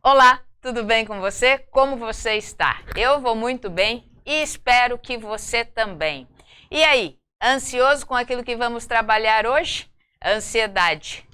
Olá, tudo bem com você? Como você está? Eu vou muito bem e espero que você também. E aí, ansioso com aquilo que vamos trabalhar hoje? Ansiedade.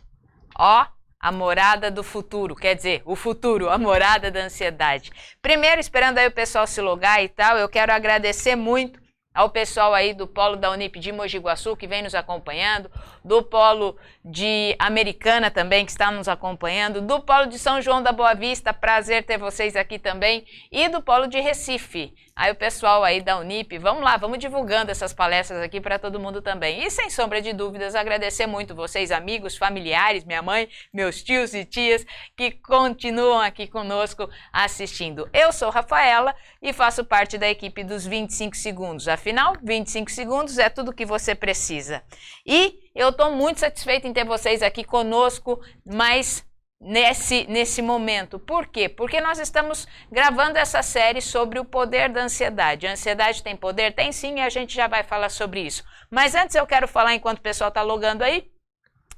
Ó, a morada do futuro, quer dizer, o futuro, a morada da ansiedade. Primeiro, esperando aí o pessoal se logar e tal, eu quero agradecer muito ao pessoal aí do Polo da Unip de Mogi Guaçu, que vem nos acompanhando, do Polo de Americana também, que está nos acompanhando, do Polo de São João da Boa Vista, prazer ter vocês aqui também, e do Polo de Recife. Aí o pessoal aí da Unip, vamos lá, vamos divulgando essas palestras aqui para todo mundo também. E sem sombra de dúvidas, agradecer muito vocês, amigos, familiares, minha mãe, meus tios e tias, que continuam aqui conosco assistindo. Eu sou Rafaela e faço parte da equipe dos 25 segundos. Afinal, 25 segundos é tudo que você precisa. E eu estou muito satisfeita em ter vocês aqui conosco, mas nesse momento. Por quê? Porque nós estamos gravando essa série sobre o poder da ansiedade. A ansiedade tem poder? Tem sim, e a gente já vai falar sobre isso. Mas antes eu quero falar, enquanto o pessoal está logando aí,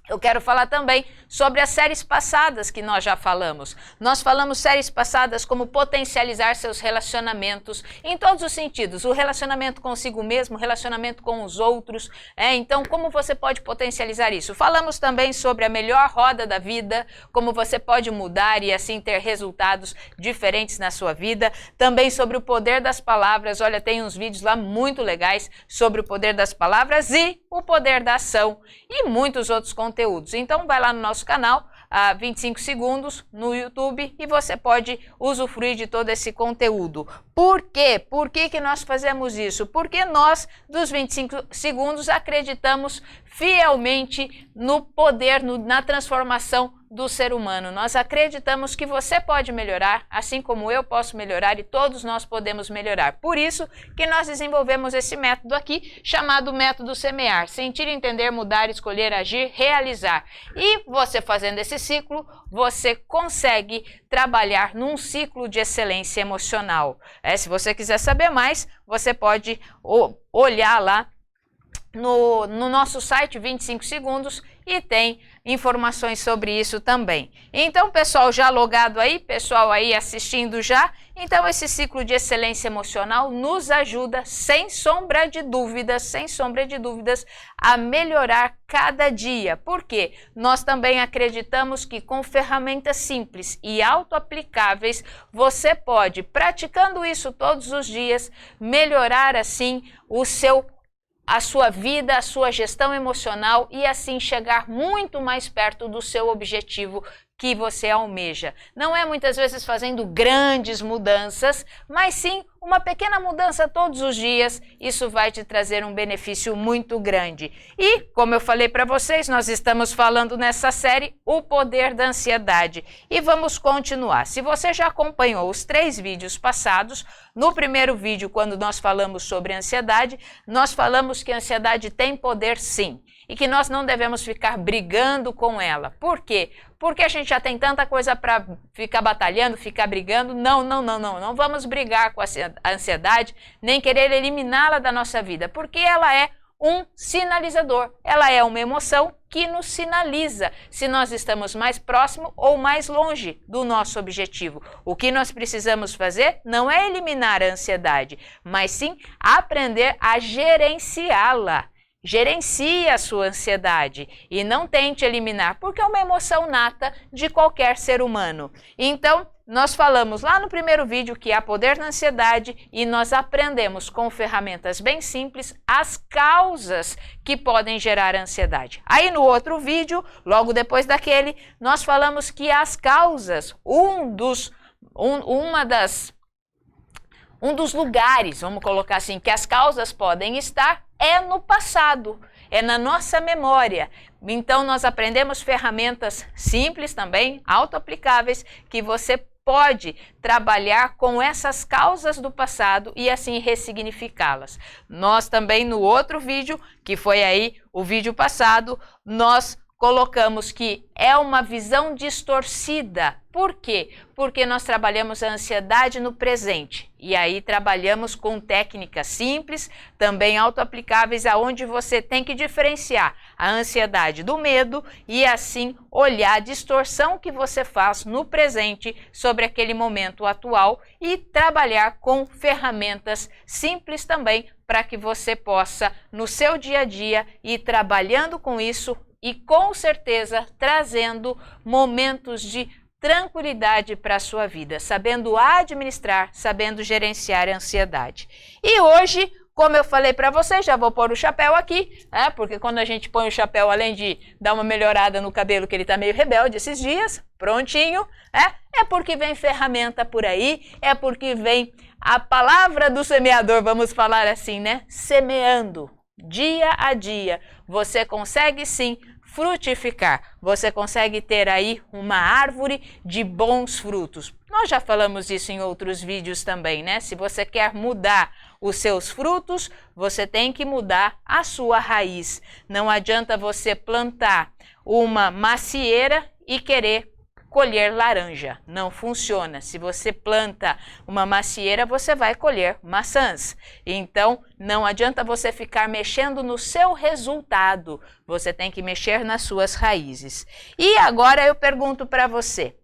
eu quero falar também sobre as séries passadas que nós já falamos. Nós falamos séries passadas como potencializar seus relacionamentos em todos os sentidos. O relacionamento consigo mesmo, relacionamento com os outros. Então, como você pode potencializar isso? Falamos também sobre a melhor roda da vida, como você pode mudar e assim ter resultados diferentes na sua vida. Também sobre o poder das palavras. Olha, tem uns vídeos lá muito legais sobre o poder das palavras e o poder da ação e muitos outros conteúdos. Então vai lá no nosso canal, 25 segundos no YouTube, e você pode usufruir de todo esse conteúdo. Por quê? Por que nós fazemos isso? Porque nós, dos 25 segundos, acreditamos fielmente no poder, na transformação do ser humano. Nós acreditamos que você pode melhorar, assim como eu posso melhorar e todos nós podemos melhorar. Por isso que nós desenvolvemos esse método aqui, chamado método semear. Sentir, entender, mudar, escolher, agir, realizar. E você fazendo esse ciclo, você consegue trabalhar num ciclo de excelência emocional. Se você quiser saber mais, você pode olhar lá no nosso site 25 segundos e tem informações sobre isso também. Então, pessoal já logado aí, pessoal aí assistindo já, então esse ciclo de excelência emocional nos ajuda, sem sombra de dúvidas, a melhorar cada dia. Por quê? Nós também acreditamos que com ferramentas simples e auto-aplicáveis, você pode, praticando isso todos os dias, melhorar assim a sua vida, a sua gestão emocional e assim chegar muito mais perto do seu objetivo que você almeja. Não é muitas vezes fazendo grandes mudanças, mas sim uma pequena mudança todos os dias, isso vai te trazer um benefício muito grande. E, como eu falei para vocês, nós estamos falando nessa série o poder da ansiedade. E vamos continuar. Se você já acompanhou os 3 vídeos passados, no primeiro vídeo, quando nós falamos sobre ansiedade, nós falamos que a ansiedade tem poder sim, e que nós não devemos ficar brigando com ela. Por quê? Porque a gente já tem tanta coisa para ficar batalhando, ficar brigando. Não vamos brigar com a ansiedade, nem querer eliminá-la da nossa vida, porque ela é um sinalizador, ela é uma emoção que nos sinaliza se nós estamos mais próximo ou mais longe do nosso objetivo. O que nós precisamos fazer não é eliminar a ansiedade, mas sim aprender a gerenciá-la. Gerencie a sua ansiedade e não tente eliminar, porque é uma emoção nata de qualquer ser humano. Então, nós falamos lá no primeiro vídeo que há poder na ansiedade e nós aprendemos com ferramentas bem simples as causas que podem gerar ansiedade. Aí no outro vídeo, logo depois daquele, nós falamos que as causas, um dos lugares, vamos colocar assim, que as causas podem estar é no passado, é na nossa memória. Então, nós aprendemos ferramentas simples também, auto-aplicáveis, que você pode trabalhar com essas causas do passado e assim ressignificá-las. Nós também no outro vídeo, que foi aí o vídeo passado, nós colocamos que é uma visão distorcida. Por quê? Porque nós trabalhamos a ansiedade no presente. E aí trabalhamos com técnicas simples, também autoaplicáveis, aonde você tem que diferenciar a ansiedade do medo e assim olhar a distorção que você faz no presente sobre aquele momento atual e trabalhar com ferramentas simples também para que você possa, no seu dia a dia, ir trabalhando com isso e com certeza trazendo momentos de tranquilidade para a sua vida, sabendo administrar, sabendo gerenciar a ansiedade. E hoje, como eu falei para vocês, já vou pôr o chapéu aqui, porque quando a gente põe o chapéu, além de dar uma melhorada no cabelo, que ele está meio rebelde esses dias, prontinho, é porque vem ferramenta por aí, é porque vem a palavra do semeador, vamos falar assim, né? Semeando, dia a dia, você consegue sim frutificar, você consegue ter aí uma árvore de bons frutos. Nós já falamos isso em outros vídeos também, né? Se você quer mudar os seus frutos, você tem que mudar a sua raiz. Não adianta você plantar uma macieira e querer colher laranja. Não funciona. Se você planta uma macieira, você vai colher maçãs. Então, não adianta você ficar mexendo no seu resultado. Você tem que mexer nas suas raízes. E agora eu pergunto para você.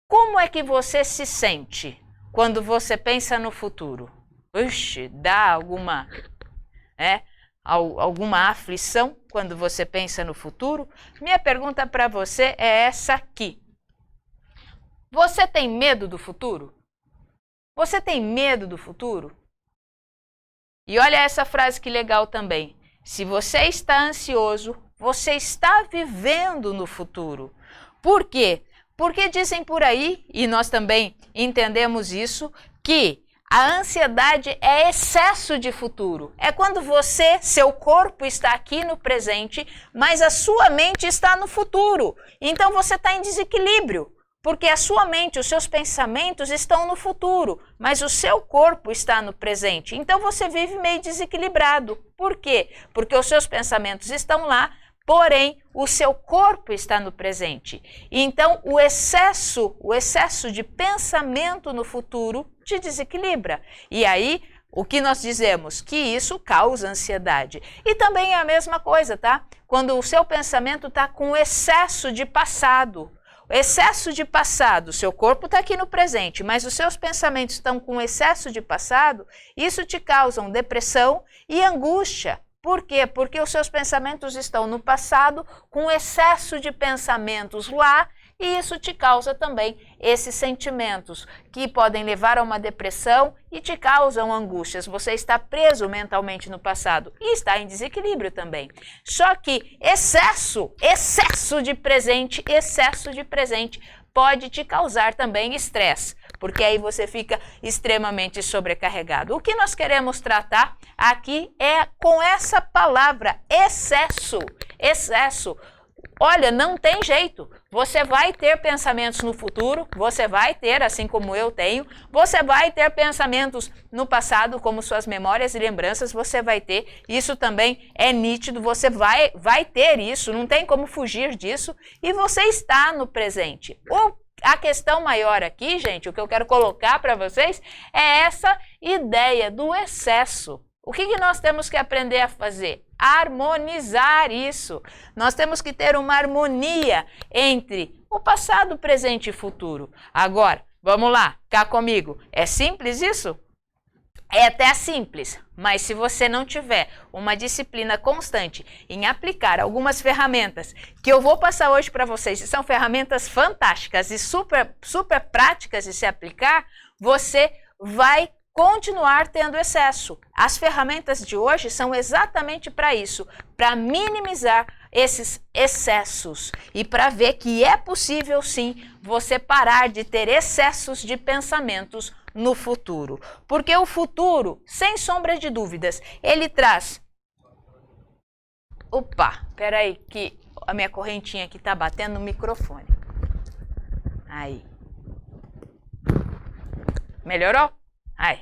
Como é que você se sente quando você pensa no futuro? Oxe, dá alguma aflição quando você pensa no futuro? Minha pergunta para você é essa aqui. Você tem medo do futuro? Você tem medo do futuro? E olha essa frase que legal também. Se você está ansioso, você está vivendo no futuro. Por quê? Porque dizem por aí, e nós também entendemos isso, que a ansiedade é excesso de futuro. É quando seu corpo está aqui no presente, mas a sua mente está no futuro. Então você está em desequilíbrio, porque a sua mente, os seus pensamentos estão no futuro, mas o seu corpo está no presente. Então você vive meio desequilibrado. Por quê? Porque os seus pensamentos estão lá, porém, o seu corpo está no presente. Então, o excesso de pensamento no futuro te desequilibra. E aí, o que nós dizemos? Que isso causa ansiedade. E também é a mesma coisa, tá? Quando o seu pensamento está com excesso de passado. Excesso de passado, seu corpo está aqui no presente, mas os seus pensamentos estão com excesso de passado, isso te causa depressão e angústia. Por quê? Porque os seus pensamentos estão no passado, com excesso de pensamentos lá, e isso te causa também esses sentimentos que podem levar a uma depressão e te causam angústias. Você está preso mentalmente no passado e está em desequilíbrio também. Só que excesso de presente pode te causar também estresse, porque aí você fica extremamente sobrecarregado. O que nós queremos tratar aqui é com essa palavra, excesso. Olha, não tem jeito. Você vai ter pensamentos no futuro, você vai ter, assim como eu tenho, você vai ter pensamentos no passado, como suas memórias e lembranças, você vai ter. Isso também é nítido, você vai ter isso, não tem como fugir disso, e você está no presente. A questão maior aqui, gente, o que eu quero colocar para vocês é essa ideia do excesso. O que nós temos que aprender a fazer? Harmonizar isso. Nós temos que ter uma harmonia entre o passado, presente e futuro. Agora, vamos lá, cá comigo. É simples isso? É até simples, mas se você não tiver uma disciplina constante em aplicar algumas ferramentas que eu vou passar hoje para vocês, e são ferramentas fantásticas e super práticas de se aplicar, você vai continuar tendo excesso. As ferramentas de hoje são exatamente para isso, para minimizar esses excessos e para ver que é possível sim você parar de ter excessos de pensamentos no futuro. Porque o futuro, sem sombra de dúvidas, ele traz... Opa, peraí que a minha correntinha aqui está batendo no microfone. Aí. Melhorou? Aí.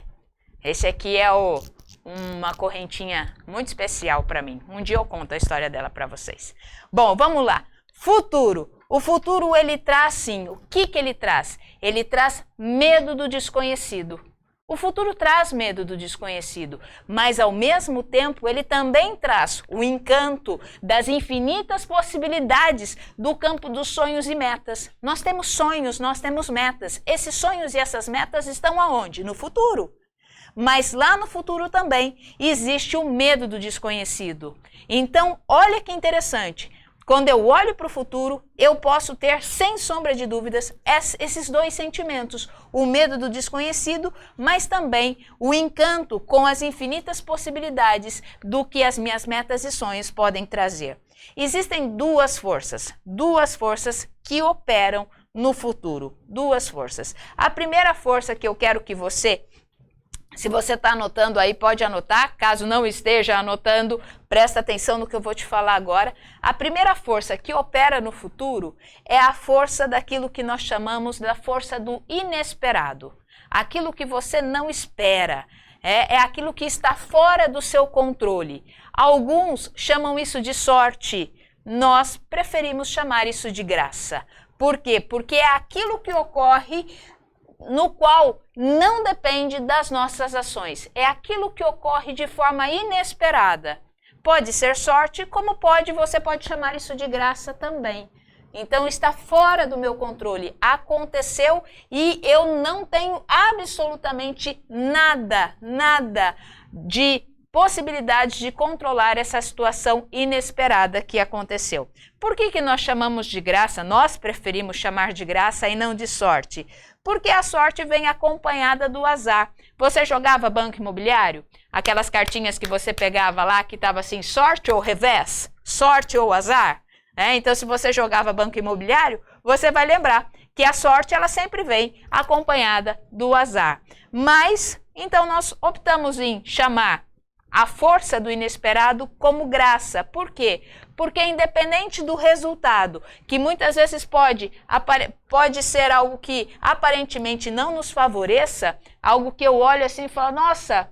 Esse aqui é o uma correntinha muito especial para mim. Um dia eu conto a história dela para vocês. Bom, vamos lá. Futuro. O futuro ele traz sim. O que ele traz? Ele traz medo do desconhecido. O futuro traz medo do desconhecido, mas ao mesmo tempo ele também traz o encanto das infinitas possibilidades do campo dos sonhos e metas. Nós temos sonhos, nós temos metas. Esses sonhos e essas metas estão aonde? No futuro. Mas lá no futuro também existe o medo do desconhecido. Então, olha que interessante. Quando eu olho para o futuro, eu posso ter, sem sombra de dúvidas, esses dois sentimentos. O medo do desconhecido, mas também o encanto com as infinitas possibilidades do que as minhas metas e sonhos podem trazer. Existem duas forças que operam no futuro. Duas forças. A primeira força que eu quero que você... Se você está anotando aí, pode anotar. Caso não esteja anotando, presta atenção no que eu vou te falar agora. A primeira força que opera no futuro é a força daquilo que nós chamamos da força do inesperado. Aquilo que você não espera. É aquilo que está fora do seu controle. Alguns chamam isso de sorte. Nós preferimos chamar isso de graça. Por quê? Porque é aquilo que ocorre no qual não depende das nossas ações. É aquilo que ocorre de forma inesperada. Pode ser sorte, como você pode chamar isso de graça também. Então está fora do meu controle. Aconteceu e eu não tenho absolutamente nada de possibilidade de controlar essa situação inesperada que aconteceu. Por que nós chamamos de graça? Nós preferimos chamar de graça e não de sorte. Porque a sorte vem acompanhada do azar. Você jogava banco imobiliário? Aquelas cartinhas que você pegava lá que estava assim, sorte ou revés? Sorte ou azar? Então, se você jogava banco imobiliário, você vai lembrar que a sorte ela sempre vem acompanhada do azar. Mas, então, nós optamos em chamar a força do inesperado como graça. Por quê? Porque independente do resultado, que muitas vezes pode ser algo que aparentemente não nos favoreça, algo que eu olho assim e falo, nossa,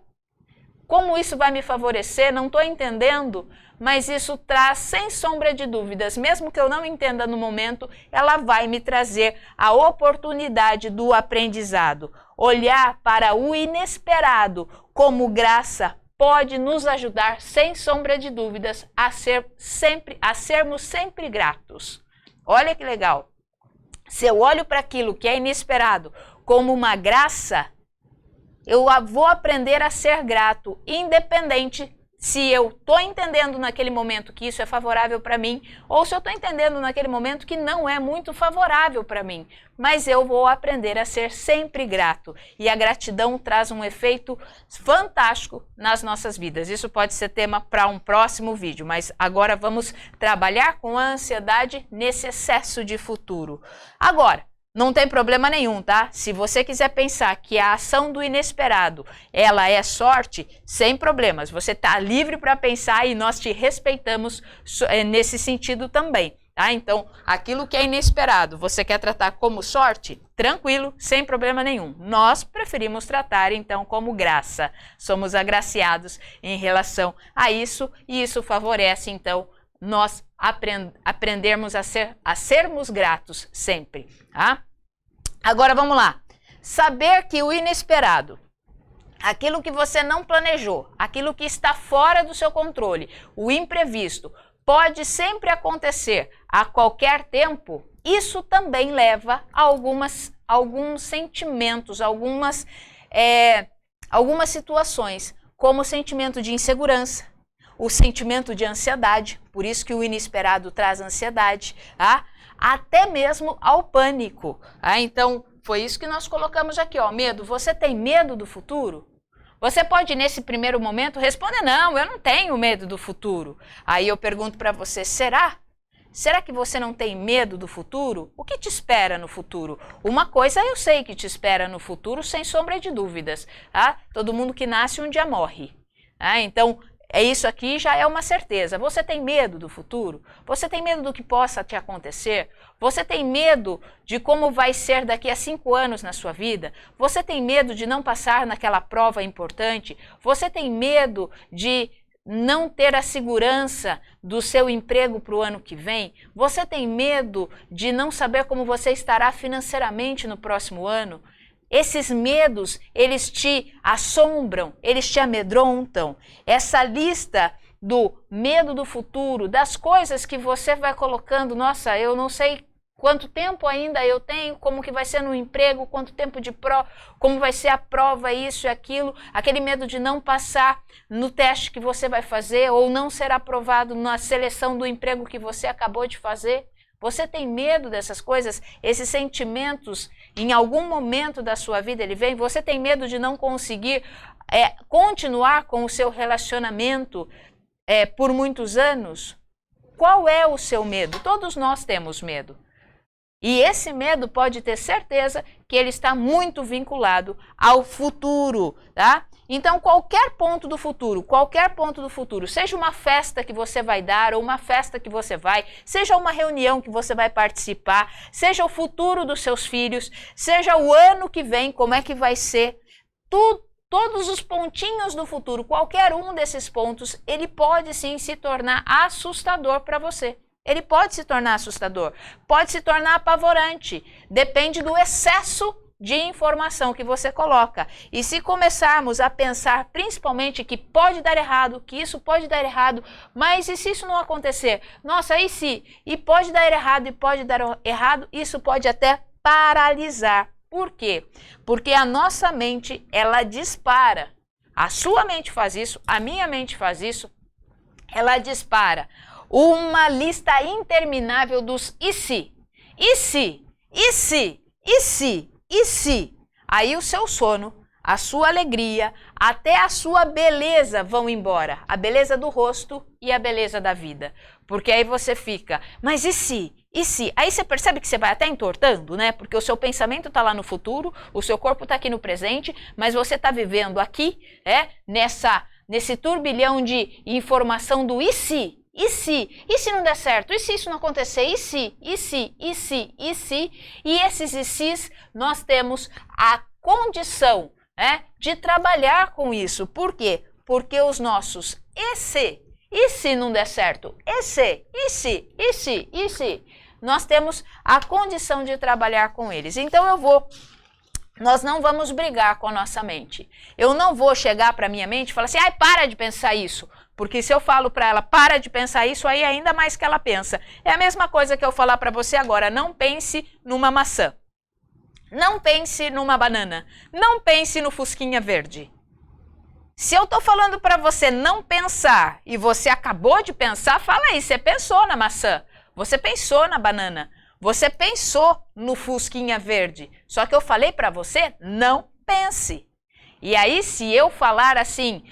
como isso vai me favorecer? Não estou entendendo. Mas isso traz, sem sombra de dúvidas, mesmo que eu não entenda no momento, ela vai me trazer a oportunidade do aprendizado. Olhar para o inesperado como graça pode nos ajudar, sem sombra de dúvidas, a sermos sempre gratos. Olha que legal. Se eu olho para aquilo que é inesperado como uma graça, eu vou aprender a ser grato, independente se eu estou entendendo naquele momento que isso é favorável para mim, ou se eu estou entendendo naquele momento que não é muito favorável para mim. Mas eu vou aprender a ser sempre grato. E a gratidão traz um efeito fantástico nas nossas vidas. Isso pode ser tema para um próximo vídeo, mas agora vamos trabalhar com a ansiedade nesse excesso de futuro. Agora, não tem problema nenhum, tá? Se você quiser pensar que a ação do inesperado, ela é sorte, sem problemas. Você está livre para pensar e nós te respeitamos nesse sentido também, tá? Então, aquilo que é inesperado, você quer tratar como sorte? Tranquilo, sem problema nenhum. Nós preferimos tratar, então, como graça. Somos agraciados em relação a isso e isso favorece, então, nós aprendermos a sermos gratos sempre, tá? Agora vamos lá. Saber que o inesperado, aquilo que você não planejou, aquilo que está fora do seu controle, o imprevisto, pode sempre acontecer a qualquer tempo, isso também leva a alguns sentimentos, algumas situações, como o sentimento de insegurança, o sentimento de ansiedade, por isso que o inesperado traz ansiedade, tá? Até mesmo ao pânico. Então, foi isso que nós colocamos aqui, ó, medo. Você tem medo do futuro? Você pode, nesse primeiro momento, responder, não, eu não tenho medo do futuro. Aí eu pergunto para você, será? Será que você não tem medo do futuro? O que te espera no futuro? Uma coisa eu sei que te espera no futuro, sem sombra de dúvidas. Tá? Todo mundo que nasce um dia morre. Então, Isso aqui já é uma certeza. Você tem medo do futuro? Você tem medo do que possa te acontecer? Você tem medo de como vai ser daqui a 5 anos na sua vida? Você tem medo de não passar naquela prova importante? Você tem medo de não ter a segurança do seu emprego para o ano que vem? Você tem medo de não saber como você estará financeiramente no próximo ano? Esses medos, eles te assombram, eles te amedrontam. Essa lista do medo do futuro, das coisas que você vai colocando, nossa, eu não sei quanto tempo ainda eu tenho, como que vai ser no emprego, quanto tempo de prova, como vai ser a prova, isso e aquilo, aquele medo de não passar no teste que você vai fazer ou não ser aprovado na seleção do emprego que você acabou de fazer. Você tem medo dessas coisas? Esses sentimentos, em algum momento da sua vida, ele vem? Você tem medo de não conseguir continuar com o seu relacionamento por muitos anos? Qual é o seu medo? Todos nós temos medo. E esse medo pode ter certeza que ele está muito vinculado ao futuro, tá? Então, qualquer ponto do futuro, seja uma festa que você vai dar ou uma festa que você vai, seja uma reunião que você vai participar, seja o futuro dos seus filhos, seja o ano que vem, como é que vai ser, todos os pontinhos do futuro, qualquer um desses pontos, ele pode sim se tornar assustador para você. Ele pode se tornar assustador, pode se tornar apavorante, depende do excesso de informação que você coloca. E se começarmos a pensar principalmente que pode dar errado, que isso pode dar errado, mas e se isso não acontecer? Nossa, e se? E pode dar errado e pode dar errado, isso pode até paralisar. Por quê? Porque a nossa mente, ela dispara. A sua mente faz isso, a minha mente faz isso, ela dispara uma lista interminável dos e se? E se? E se? E se? E se? Aí o seu sono, a sua alegria, até a sua beleza vão embora. A beleza do rosto e a beleza da vida. Porque aí você fica, mas e se? E se? Aí você percebe que você vai até entortando, né? Porque o seu pensamento está lá no futuro, o seu corpo está aqui no presente, mas você está vivendo aqui, nesse turbilhão de informação do e se? E se? E se não der certo? E se isso não acontecer? E se? E se? E se? E se? E esses e se's, nós temos a condição, de trabalhar com isso. Por quê? Porque os nossos e se não der certo? E se? E se? E se? E se? Nós temos a condição de trabalhar com eles. Então nós não vamos brigar com a nossa mente. Eu não vou chegar para a minha mente e falar assim, ai, para de pensar isso. Porque se eu falo para ela, para de pensar isso, aí ainda mais que ela pensa. É a mesma coisa que eu falar para você agora, não pense numa maçã. Não pense numa banana. Não pense no fusquinha verde. Se eu estou falando para você não pensar e você acabou de pensar, fala aí, você pensou na maçã, você pensou na banana, você pensou no fusquinha verde. Só que eu falei para você, não pense. E aí, se eu falar assim,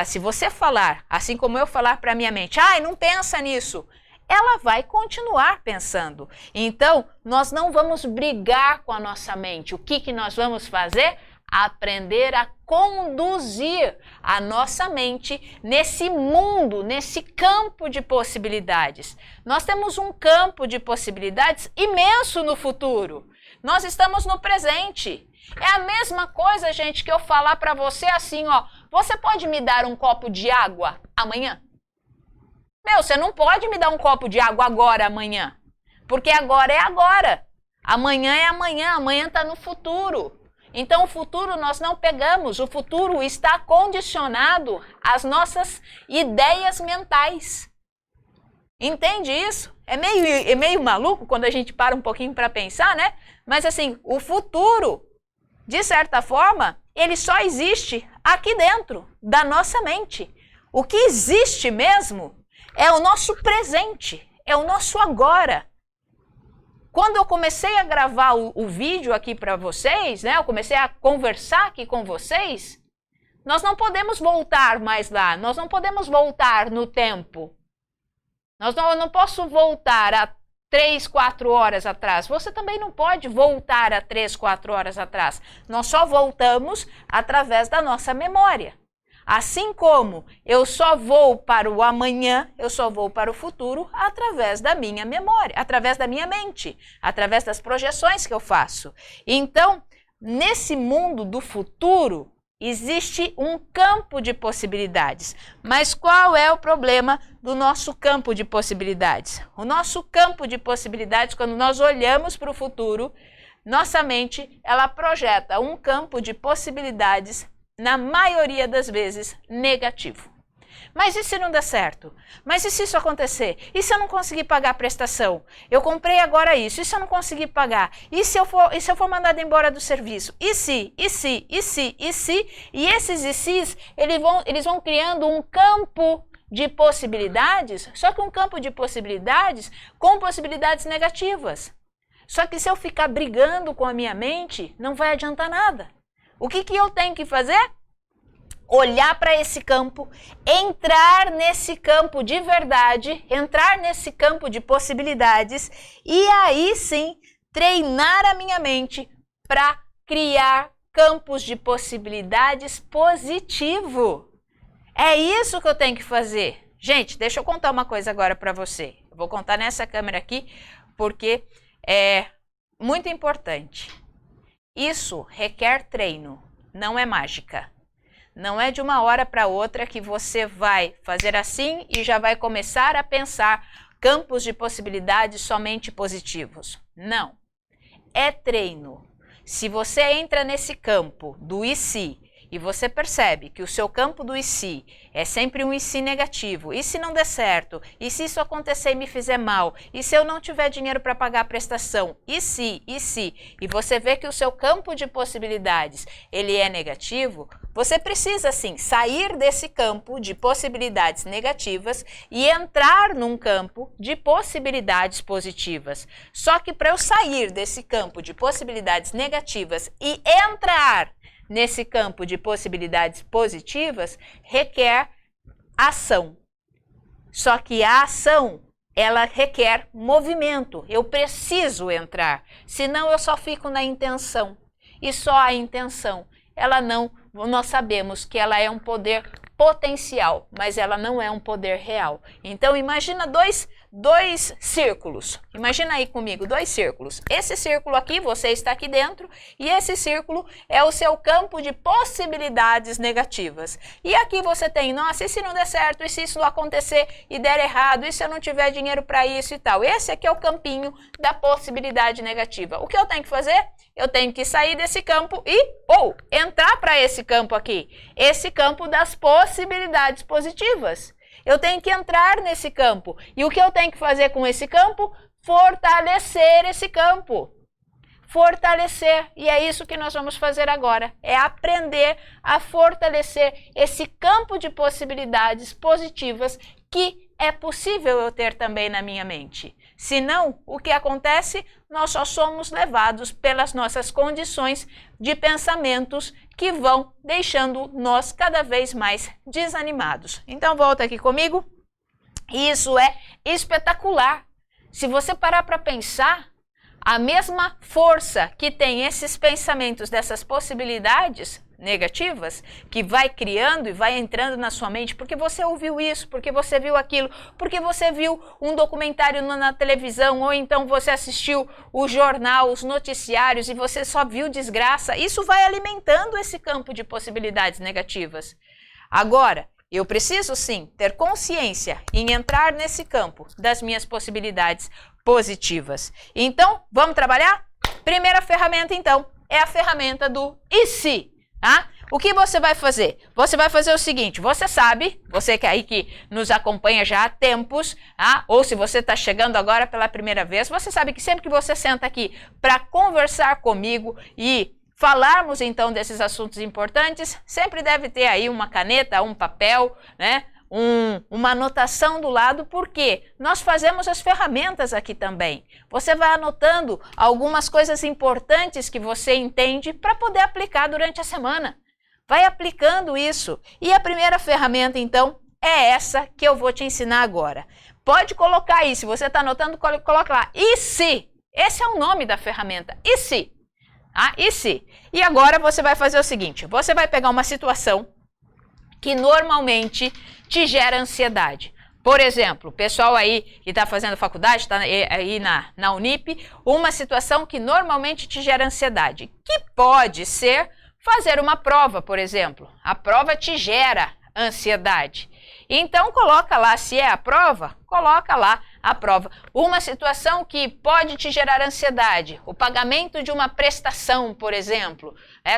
se você falar, assim como eu falar para minha mente, ai, não pensa nisso, ela vai continuar pensando. Então, nós não vamos brigar com a nossa mente. O que nós vamos fazer? Aprender a conduzir a nossa mente nesse mundo, nesse campo de possibilidades. Nós temos um campo de possibilidades imenso no futuro. Nós estamos no presente. É a mesma coisa, gente, que eu falar para você assim, ó, você pode me dar um copo de água amanhã? Meu, você não pode me dar um copo de água agora, amanhã. Porque agora é agora. Amanhã é amanhã, amanhã está no futuro. Então, o futuro nós não pegamos, o futuro está condicionado às nossas ideias mentais. Entende isso? É meio maluco quando a gente para um pouquinho para pensar, né? Mas assim, o futuro, de certa forma, ele só existe aqui dentro da nossa mente. O que existe mesmo é o nosso presente, é o nosso agora. Quando eu comecei a gravar o vídeo aqui para vocês, né, eu comecei a conversar aqui com vocês, nós não podemos voltar mais lá, nós não podemos voltar no tempo. Eu não posso voltar a 3, 4 horas atrás. Você também não pode voltar a 3, 4 horas atrás. Nós só voltamos através da nossa memória. Assim como eu só vou para o amanhã, eu só vou para o futuro através da minha memória, através da minha mente, através das projeções que eu faço. Então, nesse mundo do futuro, existe um campo de possibilidades. Mas qual é o problema do nosso campo de possibilidades? O nosso campo de possibilidades, quando nós olhamos para o futuro, nossa mente, ela projeta um campo de possibilidades, na maioria das vezes, negativo. Mas e se não der certo? Mas e se isso acontecer? E se eu não conseguir pagar a prestação? Eu comprei agora isso, e se eu não conseguir pagar? E se eu for mandado embora do serviço? E se? E se? E se? E se? E esses e se's, eles vão criando um campo de possibilidades, só que um campo de possibilidades com possibilidades negativas. Só que se eu ficar brigando com a minha mente, não vai adiantar nada. O que eu tenho que fazer? Olhar para esse campo, entrar nesse campo de verdade, entrar nesse campo de possibilidades e aí sim treinar a minha mente para criar campos de possibilidades positivo. É isso que eu tenho que fazer. Gente, deixa eu contar uma coisa agora para você. Eu vou contar nessa câmera aqui porque é muito importante. Isso requer treino, não é mágica. Não é de uma hora para outra que você vai fazer assim e já vai começar a pensar campos de possibilidades somente positivos. Não. É treino. Se você entra nesse campo do e se e você percebe que o seu campo do e se é sempre um e se negativo, e se não der certo, e se isso acontecer e me fizer mal, e se eu não tiver dinheiro para pagar a prestação, e se, e você vê que o seu campo de possibilidades ele é negativo, você precisa sim sair desse campo de possibilidades negativas e entrar num campo de possibilidades positivas. Só que para eu sair desse campo de possibilidades negativas e entrar nesse campo de possibilidades positivas, requer ação. Só que a ação, ela requer movimento. Eu preciso entrar, senão eu só fico na intenção. E só a intenção, nós sabemos que ela é um poder potencial, mas ela não é um poder real. Então imagina dois círculos. Imagina aí comigo, 2 círculos. Esse círculo aqui, você está aqui dentro, e esse círculo é o seu campo de possibilidades negativas. E aqui você tem, nossa, e se não der certo, e se isso acontecer e der errado, e se eu não tiver dinheiro para isso e tal. Esse aqui é o campinho da possibilidade negativa. O que eu tenho que fazer? Eu tenho que sair desse campo ou entrar para esse campo aqui. Esse campo das possibilidades positivas. Eu tenho que entrar nesse campo. E o que eu tenho que fazer com esse campo? Fortalecer esse campo. Fortalecer. E é isso que nós vamos fazer agora. É aprender a fortalecer esse campo de possibilidades positivas que é possível eu ter também na minha mente. Senão, o que acontece? Nós só somos levados pelas nossas condições de pensamentos que vão deixando nós cada vez mais desanimados. Então, volta aqui comigo. Isso é espetacular. Se você parar para pensar, a mesma força que tem esses pensamentos dessas possibilidades negativas, que vai criando e vai entrando na sua mente, porque você ouviu isso, porque você viu aquilo, porque você viu um documentário na televisão, ou então você assistiu o jornal, os noticiários e você só viu desgraça, isso vai alimentando esse campo de possibilidades negativas. Agora, eu preciso sim ter consciência em entrar nesse campo das minhas possibilidades positivas. Então, vamos trabalhar? Primeira ferramenta, então, é a ferramenta do e se. Tá? O que você vai fazer? Você vai fazer o seguinte, você sabe, você que aí que nos acompanha já há tempos, tá? Ou se você está chegando agora pela primeira vez, você sabe que sempre que você senta aqui para conversar comigo e falarmos então desses assuntos importantes, sempre deve ter aí uma caneta, um papel, né? Uma anotação do lado, porque nós fazemos as ferramentas aqui também. Você vai anotando algumas coisas importantes que você entende para poder aplicar durante a semana. Vai aplicando isso. E a primeira ferramenta, então, é essa que eu vou te ensinar agora. Pode colocar aí, se você está anotando, coloca lá. E se? Esse é o nome da ferramenta. E se? Ah, e se? E agora você vai fazer o seguinte, você vai pegar uma situação que normalmente te gera ansiedade. Por exemplo, o pessoal aí que está fazendo faculdade, está aí na Unip, uma situação que normalmente te gera ansiedade, que pode ser fazer uma prova, por exemplo. A prova te gera ansiedade. Então, coloca lá, se é a prova, coloca lá a prova. Uma situação que pode te gerar ansiedade, o pagamento de uma prestação, por exemplo.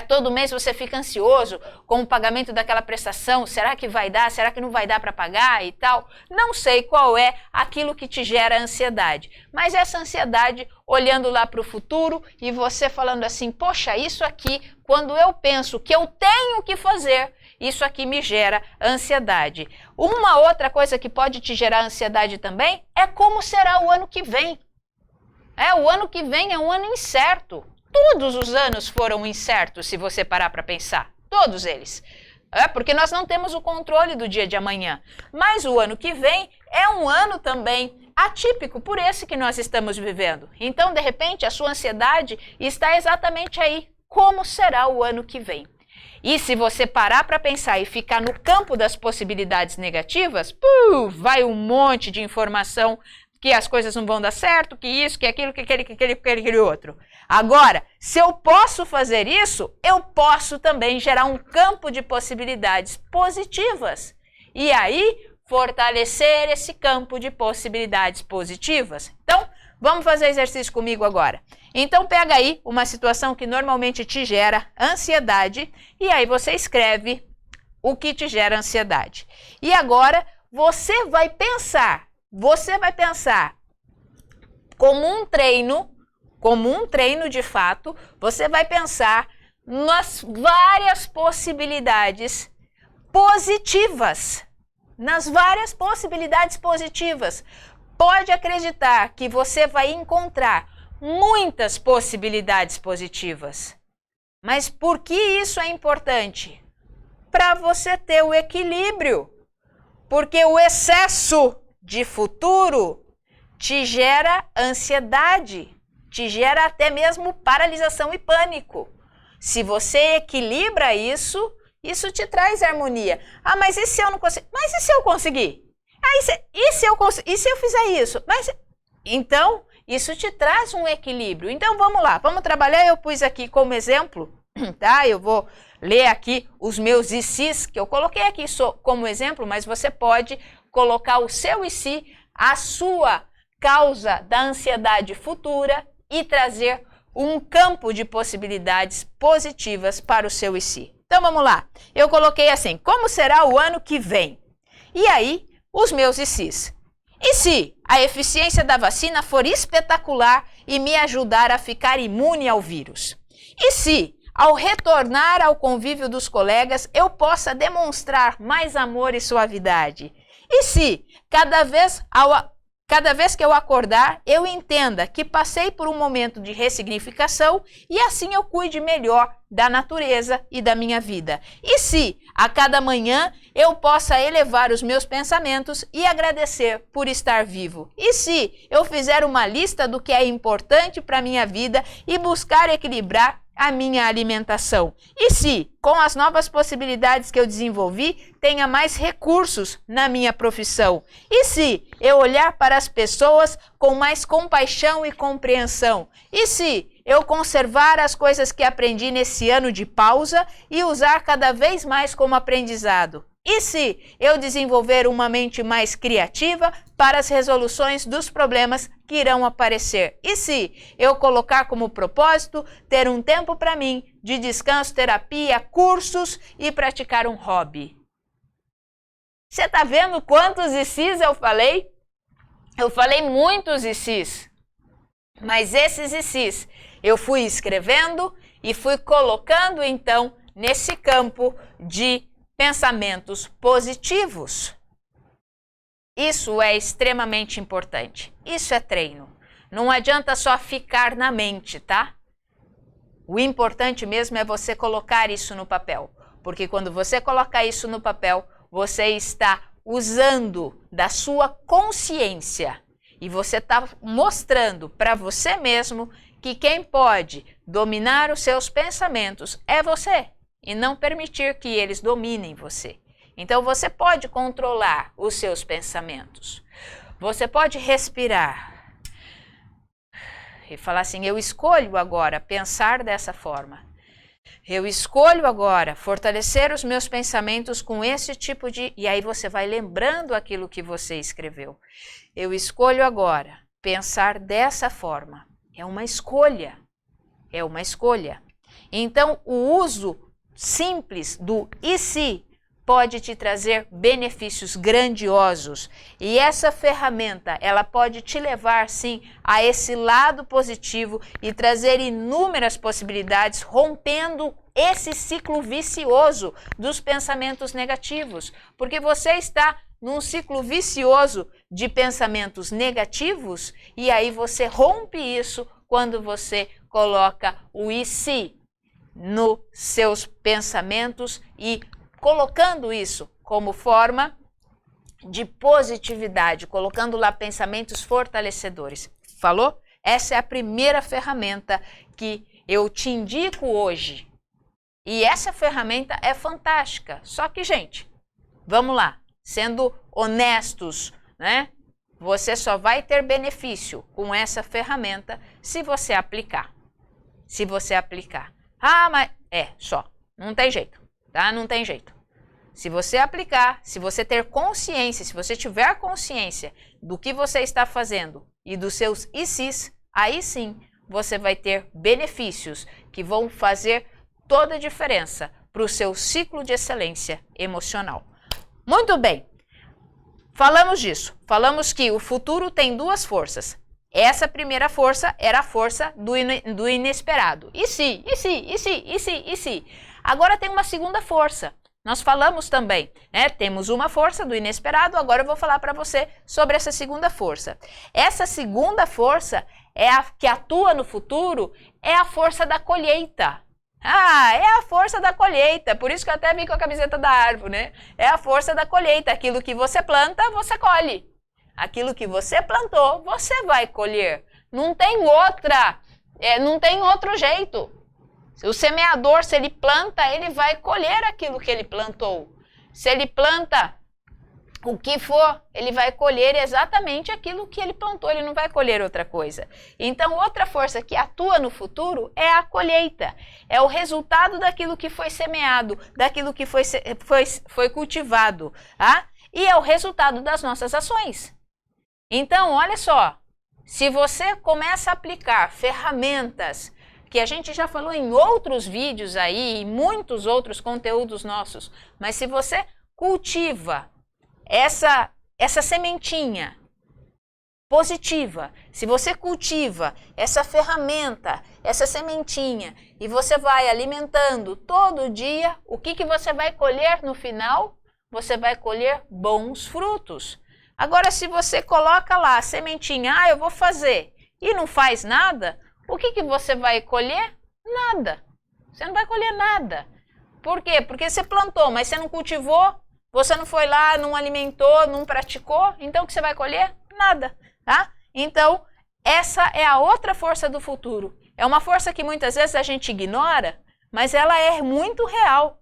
Todo mês você fica ansioso com o pagamento daquela prestação. Será que vai dar? Será que não vai dar para pagar e tal? Não sei qual é aquilo que te gera ansiedade. Mas essa ansiedade, olhando lá para o futuro e você falando assim, poxa, isso aqui, quando eu penso que eu tenho que fazer, isso aqui me gera ansiedade. Uma outra coisa que pode te gerar ansiedade também é como será o ano que vem. O ano que vem é um ano incerto. Todos os anos foram incertos, se você parar para pensar. Todos eles. Porque nós não temos o controle do dia de amanhã. Mas o ano que vem é um ano também atípico, por esse que nós estamos vivendo. Então, de repente, a sua ansiedade está exatamente aí. Como será o ano que vem? E se você parar para pensar e ficar no campo das possibilidades negativas, vai um monte de informação que as coisas não vão dar certo, que isso, que aquilo, que aquele outro. Agora, se eu posso fazer isso, eu posso também gerar um campo de possibilidades positivas. E aí, fortalecer esse campo de possibilidades positivas. Então, vamos fazer exercício comigo agora. Então, pega aí uma situação que normalmente te gera ansiedade e aí você escreve o que te gera ansiedade. E agora, você vai pensar como um treino de fato, você vai pensar nas várias possibilidades positivas. Nas várias possibilidades positivas. Pode acreditar que você vai encontrar muitas possibilidades positivas. Mas por que isso é importante? Para você ter o equilíbrio. Porque o excesso de futuro te gera ansiedade, te gera até mesmo paralisação e pânico. Se você equilibra isso, isso te traz harmonia. Mas e se eu não conseguir? Mas e se eu conseguir? E se eu fizer isso? Então, isso te traz um equilíbrio. Então, vamos lá, vamos trabalhar. Eu pus aqui como exemplo, tá? Eu vou ler aqui os meus e se's, que eu coloquei aqui como exemplo, mas você pode colocar o seu e se, a sua causa da ansiedade futura e trazer um campo de possibilidades positivas para o seu e se. Então, vamos lá. Eu coloquei assim, como será o ano que vem? E aí, os meus e se's. E se a eficiência da vacina for espetacular e me ajudar a ficar imune ao vírus? E se, ao retornar ao convívio dos colegas, eu possa demonstrar mais amor e suavidade? E se, cada vez que eu acordar, eu entenda que passei por um momento de ressignificação e assim eu cuide melhor da natureza e da minha vida? E se, a cada manhã, eu possa elevar os meus pensamentos e agradecer por estar vivo? E se eu fizer uma lista do que é importante para a minha vida e buscar equilibrar a minha alimentação? E se, com as novas possibilidades que eu desenvolvi, tenha mais recursos na minha profissão? E se eu olhar para as pessoas com mais compaixão e compreensão? E se eu conservar as coisas que aprendi nesse ano de pausa e usar cada vez mais como aprendizado? E se eu desenvolver uma mente mais criativa para as resoluções dos problemas que irão aparecer? E se eu colocar como propósito ter um tempo para mim de descanso, terapia, cursos e praticar um hobby? Você está vendo quantos e se's eu falei? Eu falei muitos e se's, mas esses e se's eu fui escrevendo e fui colocando então nesse campo de pensamentos positivos. Isso é extremamente importante. Isso é treino. Não adianta só ficar na mente, tá? O importante mesmo é você colocar isso no papel. Porque quando você colocar isso no papel, você está usando da sua consciência. E você está mostrando para você mesmo que quem pode dominar os seus pensamentos é você. E não permitir que eles dominem você. Então você pode controlar os seus pensamentos. Você pode respirar e falar assim: eu escolho agora pensar dessa forma. Eu escolho agora fortalecer os meus pensamentos com esse tipo de... E aí você vai lembrando aquilo que você escreveu. Eu escolho agora pensar dessa forma. É uma escolha. É uma escolha. Então, o uso simples do e se pode te trazer benefícios grandiosos. E essa ferramenta, ela pode te levar, sim, a esse lado positivo e trazer inúmeras possibilidades, rompendo esse ciclo vicioso dos pensamentos negativos. Porque você está num ciclo vicioso de pensamentos negativos e aí você rompe isso quando você coloca o e se nos seus pensamentos e colocando isso como forma de positividade, colocando lá pensamentos fortalecedores. Falou? Essa é a primeira ferramenta que eu te indico hoje. E essa ferramenta é fantástica. Só que, gente, vamos lá, sendo honestos, né? Você só vai ter benefício com essa ferramenta se você aplicar. Se você aplicar. Ah, mas só. Não tem jeito, tá? Não tem jeito. Se você aplicar, se você ter consciência, se você tiver consciência do que você está fazendo e dos seus ICs, aí sim você vai ter benefícios que vão fazer toda a diferença para o seu ciclo de excelência emocional. Muito bem, falamos disso. Falamos que o futuro tem duas forças. Essa primeira força era a força do inesperado. E se? Agora tem uma segunda força. Nós falamos também, né? Temos uma força do inesperado, agora eu vou falar para você sobre essa segunda força. Essa segunda força é a que atua no futuro, é a força da colheita. É a força da colheita, por isso que eu até vim com a camiseta da árvore, né? É a força da colheita, aquilo que você planta, você colhe. Aquilo que você plantou, você vai colher. Não tem outro jeito. O semeador, se ele planta, ele vai colher aquilo que ele plantou. Se ele planta o que for, ele vai colher exatamente aquilo que ele plantou, ele não vai colher outra coisa. Então, outra força que atua no futuro é a colheita. É o resultado daquilo que foi semeado, daquilo que foi cultivado. Tá? E é o resultado das nossas ações. Então, olha só, se você começa a aplicar ferramentas que a gente já falou em outros vídeos aí, em muitos outros conteúdos nossos, mas se você cultiva essa sementinha positiva, se você cultiva essa ferramenta, essa sementinha, e você vai alimentando todo dia, o que você vai colher no final? Você vai colher bons frutos. Agora, se você coloca lá a sementinha, eu vou fazer, e não faz nada, o que você vai colher? Nada. Você não vai colher nada. Por quê? Porque você plantou, mas você não cultivou, você não foi lá, não alimentou, não praticou, então o que você vai colher? Nada. Tá? Então, essa é a outra força do futuro. É uma força que muitas vezes a gente ignora, mas ela é muito real.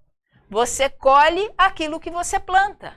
Você colhe aquilo que você planta.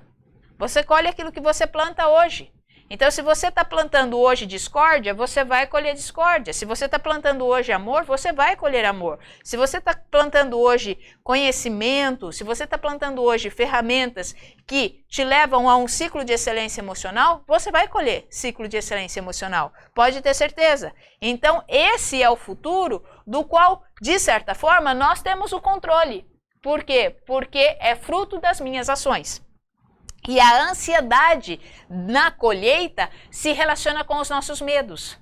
Você colhe aquilo que você planta hoje. Então, se você está plantando hoje discórdia, você vai colher discórdia. Se você está plantando hoje amor, você vai colher amor. Se você está plantando hoje conhecimento, se você está plantando hoje ferramentas que te levam a um ciclo de excelência emocional, você vai colher ciclo de excelência emocional. Pode ter certeza. Então, esse é o futuro do qual, de certa forma, nós temos o controle. Por quê? Porque é fruto das minhas ações. E a ansiedade na colheita se relaciona com os nossos medos.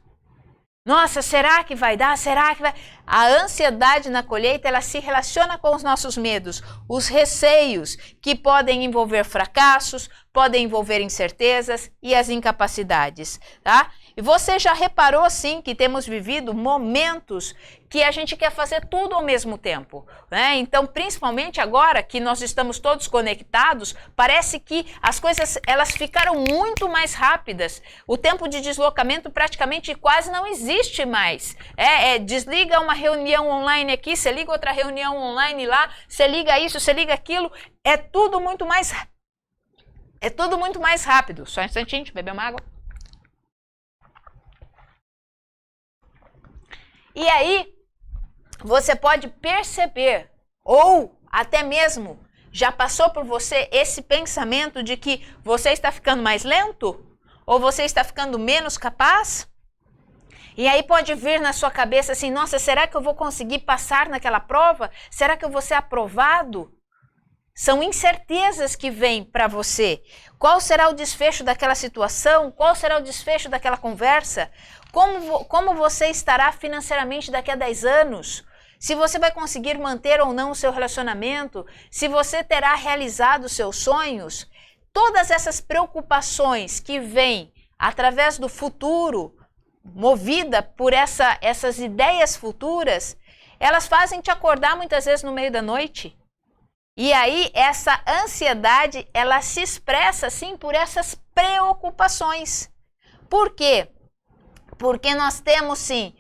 Nossa, será que vai dar? Será que vai? A ansiedade na colheita, ela se relaciona com os nossos medos, os receios que podem envolver fracassos, podem envolver incertezas e as incapacidades, tá? E você já reparou, sim, que temos vivido momentos que a gente quer fazer tudo ao mesmo tempo, né? Então, principalmente agora que nós estamos todos conectados, parece que as coisas elas ficaram muito mais rápidas. O tempo de deslocamento praticamente quase não existe mais. Desliga uma reunião online aqui, você liga outra reunião online lá, você liga isso, você liga aquilo, é tudo muito mais É tudo muito mais rápido. Só um instantinho, deixa eu beber uma água. E aí, você pode perceber, ou até mesmo já passou por você esse pensamento de que você está ficando mais lento? Ou você está ficando menos capaz? E aí pode vir na sua cabeça assim, nossa, será que eu vou conseguir passar naquela prova? Será que eu vou ser aprovado? São incertezas que vêm para você. Qual será o desfecho daquela situação? Qual será o desfecho daquela conversa? Como você estará financeiramente daqui a 10 anos? Se você vai conseguir manter ou não o seu relacionamento? Se você terá realizado os seus sonhos? Todas essas preocupações que vêm através do futuro, movida por essas ideias futuras, elas fazem te acordar muitas vezes no meio da noite. E aí essa ansiedade, ela se expressa assim por essas preocupações. Por quê? Porque nós temos sim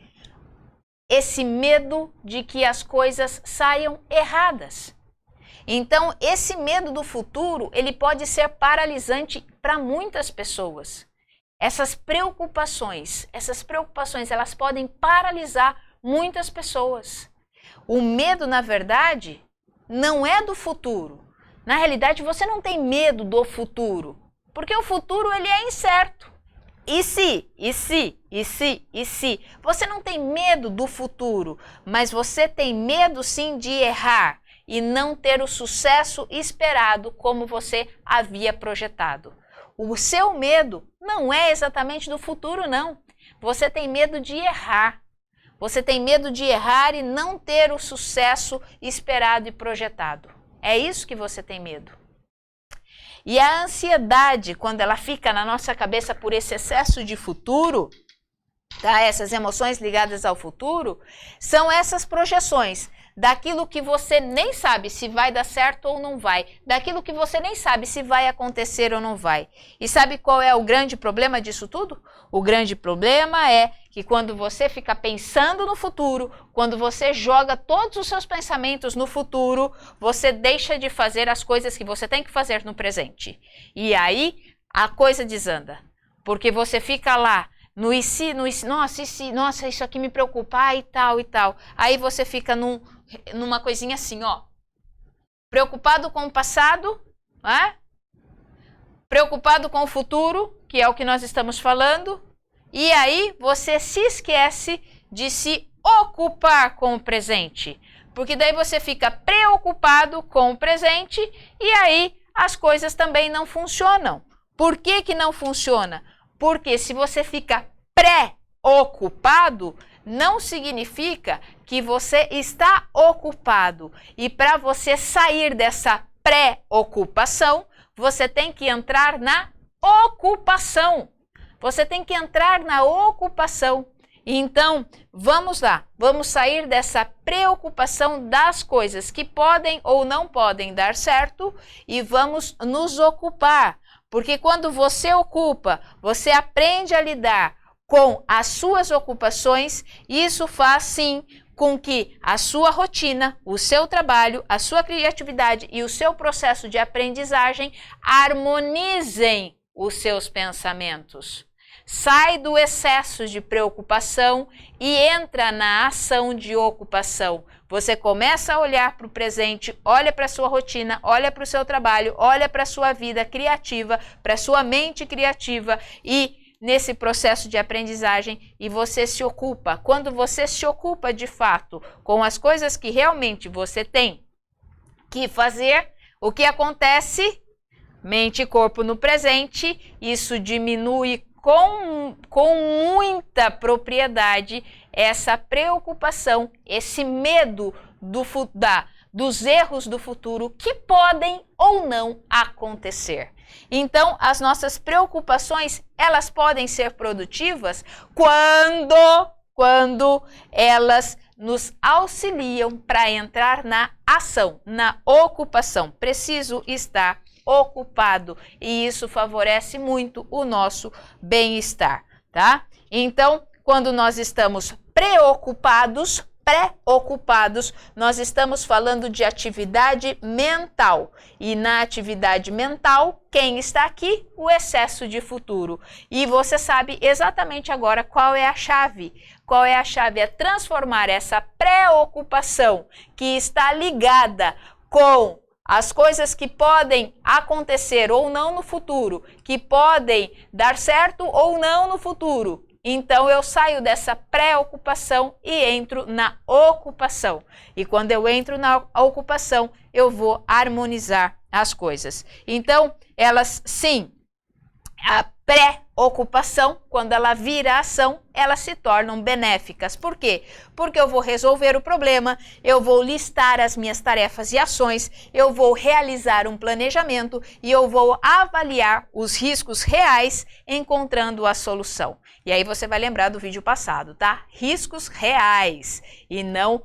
esse medo de que as coisas saiam erradas. Então esse medo do futuro, ele pode ser paralisante para muitas pessoas. Essas preocupações, elas podem paralisar muitas pessoas. O medo, na verdade, não é do futuro. Na realidade, você não tem medo do futuro, porque o futuro ele é incerto. E se? Você não tem medo do futuro, mas você tem medo sim de errar e não ter o sucesso esperado como você havia projetado. O seu medo não é exatamente do futuro, não. Você tem medo de errar. Você tem medo de errar e não ter o sucesso esperado e projetado. É isso que você tem medo. E a ansiedade, quando ela fica na nossa cabeça por esse excesso de futuro, tá? Essas emoções ligadas ao futuro, são essas projeções daquilo que você nem sabe se vai dar certo ou não vai, daquilo que você nem sabe se vai acontecer ou não vai. E sabe qual é o grande problema disso tudo? O grande problema é que quando você fica pensando no futuro, quando você joga todos os seus pensamentos no futuro, você deixa de fazer as coisas que você tem que fazer no presente. E aí a coisa desanda, porque você fica lá no e se, nossa, isso aqui me preocupa, e tal. Aí você fica numa coisinha assim, ó. Preocupado com o passado, né? Preocupado com o futuro, que é o que nós estamos falando. E aí você se esquece de se ocupar com o presente. Porque daí você fica preocupado com o presente e aí as coisas também não funcionam. Por que não funciona? Porque se você fica pré-ocupado, não significa que você está ocupado. E para você sair dessa pré-ocupação, você tem que entrar na ocupação. Você tem que entrar na ocupação. Então, vamos lá. Vamos sair dessa preocupação das coisas que podem ou não podem dar certo e vamos nos ocupar. Porque quando você ocupa, você aprende a lidar com as suas ocupações, isso faz sim com que a sua rotina, o seu trabalho, a sua criatividade e o seu processo de aprendizagem harmonizem os seus pensamentos. Sai do excesso de preocupação e entra na ação de ocupação. Você começa a olhar para o presente, olha para a sua rotina, olha para o seu trabalho, olha para a sua vida criativa, para a sua mente criativa e nesse processo de aprendizagem e você se ocupa. Quando você se ocupa de fato com as coisas que realmente você tem que fazer, o que acontece? Mente e corpo no presente, isso diminui com muita propriedade essa preocupação, esse medo dos erros do futuro que podem ou não acontecer. Então, as nossas preocupações, elas podem ser produtivas quando elas nos auxiliam para entrar na ação, na ocupação. Preciso estar ocupado e isso favorece muito o nosso bem-estar, tá? Então, quando nós estamos preocupados, pré-ocupados, nós estamos falando de atividade mental. E na atividade mental, quem está aqui? O excesso de futuro. E você sabe exatamente agora qual é a chave. Qual é a chave? É transformar essa preocupação que está ligada com as coisas que podem acontecer ou não no futuro, que podem dar certo ou não no futuro. Então, eu saio dessa preocupação e entro na ocupação. E quando eu entro na ocupação, eu vou harmonizar as coisas. Então, elas, sim, a pré-ocupação, quando ela vira ação, elas se tornam benéficas. Por quê? Porque eu vou resolver o problema, eu vou listar as minhas tarefas e ações, eu vou realizar um planejamento e eu vou avaliar os riscos reais, encontrando a solução. E aí você vai lembrar do vídeo passado, tá? Riscos reais e não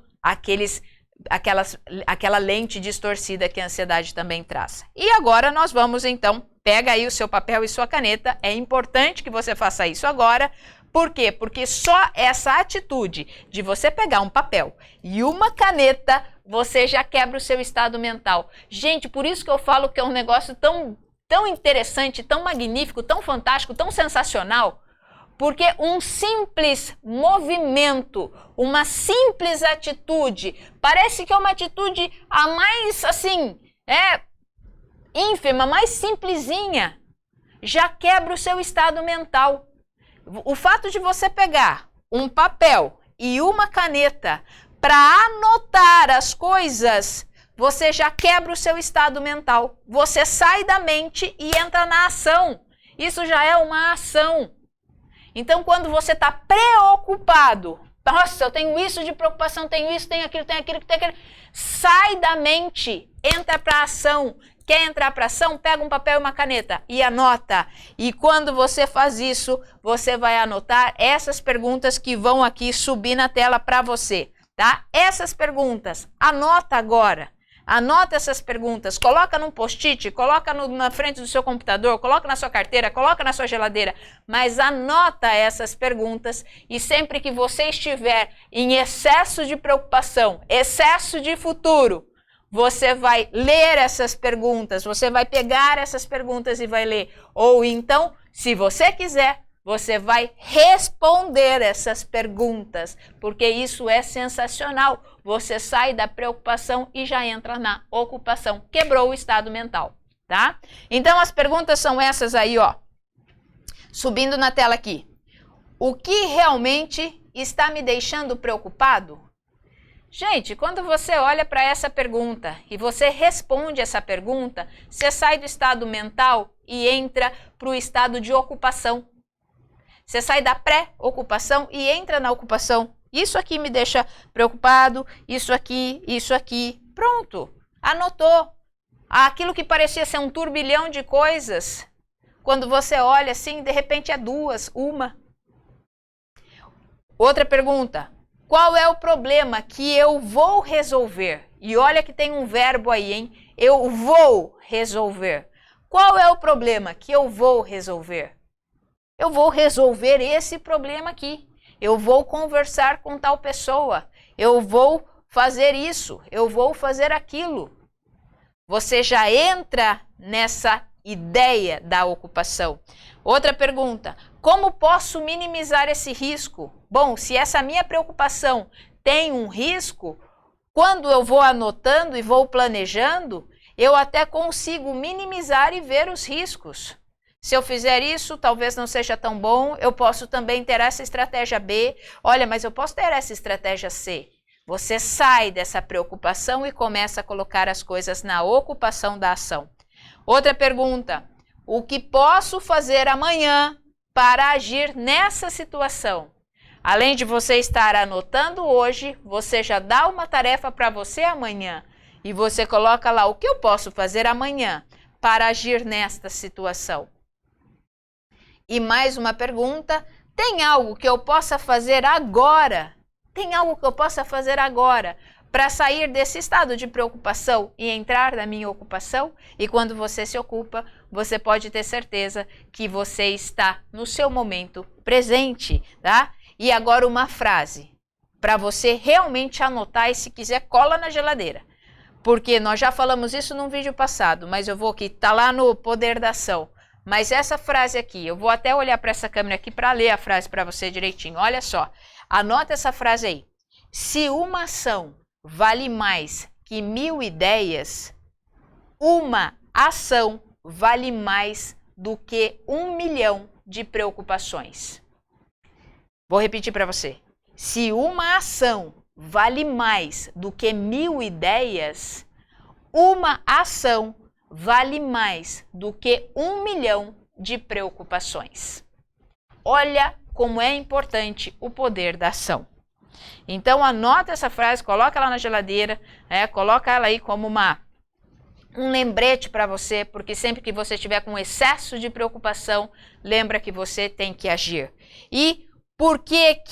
aquela lente distorcida que a ansiedade também traz. E agora nós vamos então, pega aí o seu papel e sua caneta, é importante que você faça isso agora. Por quê? Porque só essa atitude de você pegar um papel e uma caneta, você já quebra o seu estado mental. Gente, por isso que eu falo que é um negócio tão interessante, tão magnífico, tão fantástico, tão sensacional. Porque um simples movimento, uma simples atitude, parece que é uma atitude a mais, assim, ínfima, mais simplesinha, já quebra o seu estado mental. O fato de você pegar um papel e uma caneta para anotar as coisas, você já quebra o seu estado mental. Você sai da mente e entra na ação. Isso já é uma ação. Então, quando você está preocupado, nossa, eu tenho isso de preocupação, tenho isso, tenho aquilo, sai da mente, entra para a ação. Quer entrar para a ação? Pega um papel e uma caneta e anota. E quando você faz isso, você vai anotar essas perguntas que vão aqui subir na tela para você, tá? Essas perguntas, anota agora. Anota essas perguntas, coloca num post-it, coloca na frente do seu computador, coloca na sua carteira, coloca na sua geladeira, mas anota essas perguntas e sempre que você estiver em excesso de preocupação, excesso de futuro, você vai ler essas perguntas, você vai pegar essas perguntas e vai ler. Ou então, se você quiser, você vai responder essas perguntas, porque isso é sensacional. Você sai da preocupação e já entra na ocupação. Quebrou o estado mental, tá? Então, as perguntas são essas aí, ó. Subindo na tela aqui. O que realmente está me deixando preocupado? Gente, quando você olha para essa pergunta e você responde essa pergunta, você sai do estado mental e entra para o estado de ocupação. Você sai da pré-ocupação e entra na ocupação. Isso aqui me deixa preocupado, isso aqui, pronto, anotou. Aquilo que parecia ser um turbilhão de coisas, quando você olha assim, de repente é duas, uma. Outra pergunta, qual é o problema que eu vou resolver? E olha que tem um verbo aí, hein? Eu vou resolver. Qual é o problema que eu vou resolver? Eu vou resolver esse problema aqui. Eu vou conversar com tal pessoa. Eu vou fazer isso. Eu vou fazer aquilo. Você já entra nessa ideia da ocupação. Outra pergunta. Como posso minimizar esse risco? Bom, se essa minha preocupação tem um risco, quando eu vou anotando e vou planejando, eu até consigo minimizar e ver os riscos. Se eu fizer isso, talvez não seja tão bom, eu posso também ter essa estratégia B. Olha, mas eu posso ter essa estratégia C. Você sai dessa preocupação e começa a colocar as coisas na ocupação da ação. Outra pergunta. O que posso fazer amanhã para agir nessa situação? Além de você estar anotando hoje, você já dá uma tarefa para você amanhã. E você coloca lá o que eu posso fazer amanhã para agir nesta situação. E mais uma pergunta, tem algo que eu possa fazer agora? Tem algo que eu possa fazer agora para sair desse estado de preocupação e entrar na minha ocupação? E quando você se ocupa, você pode ter certeza que você está no seu momento presente, tá? E agora uma frase. para você realmente anotar e se quiser cola na geladeira. Porque nós já falamos isso num vídeo passado, mas eu vou aqui, tá lá no Poder da Ação. Mas essa frase aqui, eu vou até olhar para essa câmera aqui para ler a frase para você direitinho. Olha só, anota essa frase aí. Se uma ação vale mais que 1000 ideias, uma ação vale mais do que 1 milhão de preocupações. Vou repetir para você. Se uma ação vale mais do que 1000 ideias, uma ação vale mais do que 1 milhão de preocupações. Olha como é importante o poder da ação. Então anota essa frase, coloca ela na geladeira, coloca ela aí como um lembrete para você, porque sempre que você estiver com excesso de preocupação, lembra que você tem que agir. E por que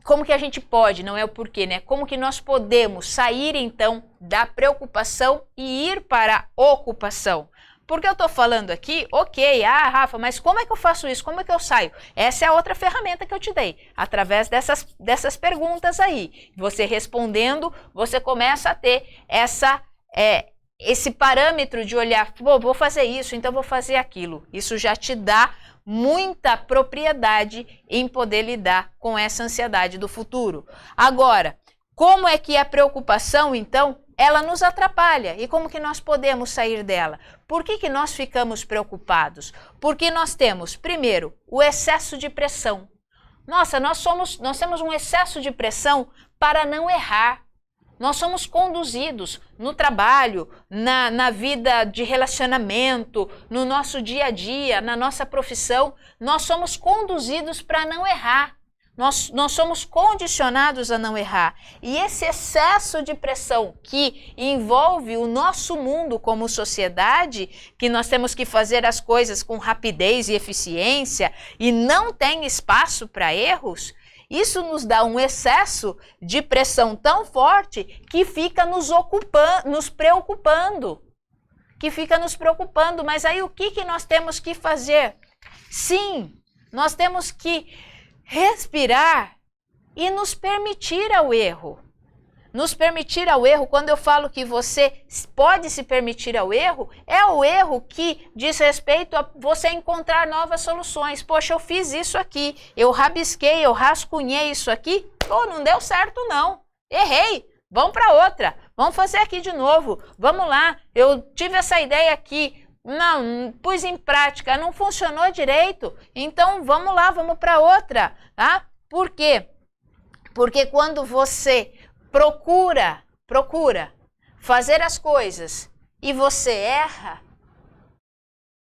como que a gente pode, não é o porquê, né? Como que nós podemos sair então da preocupação e ir para a ocupação? Porque eu estou falando aqui, ok, Rafa, mas como é que eu faço isso? Como é que eu saio? Essa é a outra ferramenta que eu te dei, através dessas perguntas aí. Você respondendo, você começa a ter esse parâmetro de olhar, vou fazer isso, então vou fazer aquilo. Isso já te dá muita propriedade em poder lidar com essa ansiedade do futuro. Agora, como é que a preocupação, então, ela nos atrapalha? E como que nós podemos sair dela? Por que nós ficamos preocupados? Porque nós temos, primeiro, o excesso de pressão. Nossa, nós temos um excesso de pressão para não errar. Nós somos conduzidos no trabalho, na vida de relacionamento, no nosso dia a dia, na nossa profissão. Nós somos conduzidos para não errar. Nós somos condicionados a não errar. E esse excesso de pressão que envolve o nosso mundo como sociedade, que nós temos que fazer as coisas com rapidez e eficiência e não tem espaço para erros, isso nos dá um excesso de pressão tão forte que fica nos preocupando. Mas aí o que nós temos que fazer? Sim, nós temos que respirar e nos permitir ao erro. Nos permitir ao erro, quando eu falo que você pode se permitir ao erro, é o erro que diz respeito a você encontrar novas soluções. Poxa, eu fiz isso aqui, eu rabisquei, eu rascunhei isso aqui, não deu certo não, errei, vamos para outra, vamos fazer aqui de novo, vamos lá, eu tive essa ideia aqui, não, pus em prática, não funcionou direito, então vamos lá, vamos para outra, tá? Por quê? Porque quando você procura fazer as coisas e você erra,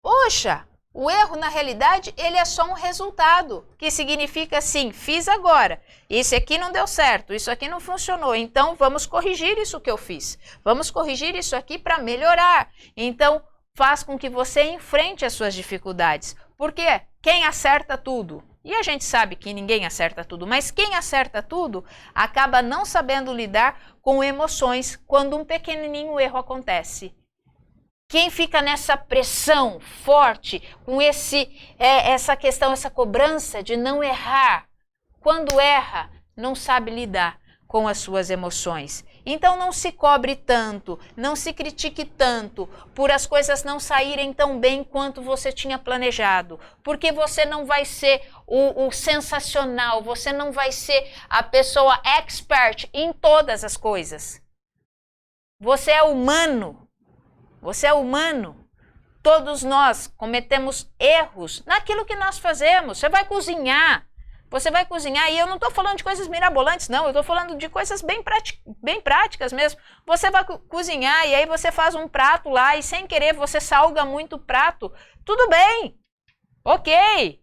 poxa, o erro na realidade ele é só um resultado, que significa assim, fiz agora, esse aqui não deu certo, isso aqui não funcionou, então vamos corrigir isso que eu fiz, vamos corrigir isso aqui para melhorar. Então faz com que você enfrente as suas dificuldades, porque quem acerta tudo? E a gente sabe que ninguém acerta tudo, mas quem acerta tudo acaba não sabendo lidar com emoções quando um pequenininho erro acontece. Quem fica nessa pressão forte, com essa questão, essa cobrança de não errar, quando erra, não sabe lidar com as suas emoções. Então não se cobre tanto, não se critique tanto por as coisas não saírem tão bem quanto você tinha planejado, porque você não vai ser o sensacional, você não vai ser a pessoa expert em todas as coisas. Você é humano, Todos nós cometemos erros naquilo que nós fazemos. Você vai cozinhar e eu não estou falando de coisas mirabolantes, não, eu estou falando de coisas bem práticas mesmo. Você vai cozinhar e aí você faz um prato lá e sem querer você salga muito o prato. Tudo bem, ok.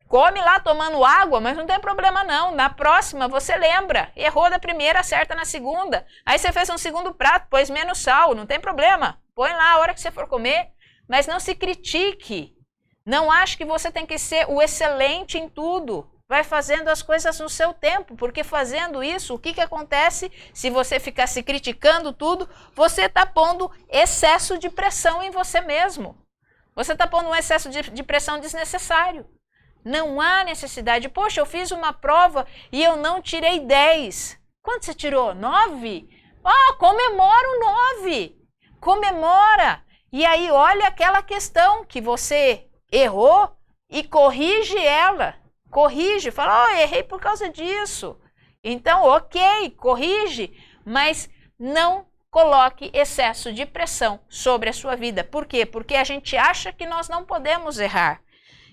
Come lá tomando água, mas não tem problema não. Na próxima você lembra, errou da primeira, acerta na segunda. Aí você fez um segundo prato, pôs menos sal, não tem problema. Põe lá a hora que você for comer, mas não se critique. Não ache que você tem que ser o excelente em tudo. Vai fazendo as coisas no seu tempo, porque fazendo isso, o que acontece? Se você ficar se criticando tudo, você está pondo excesso de pressão em você mesmo. Você está pondo um excesso de pressão desnecessário. Não há necessidade. Poxa, eu fiz uma prova e eu não tirei 10. Quanto você tirou? 9? Comemora o 9. Comemora. E aí olha aquela questão que você errou e corrige ela. Corrige, fala, errei por causa disso. Então, ok, corrige, mas não coloque excesso de pressão sobre a sua vida. Por quê? Porque a gente acha que nós não podemos errar.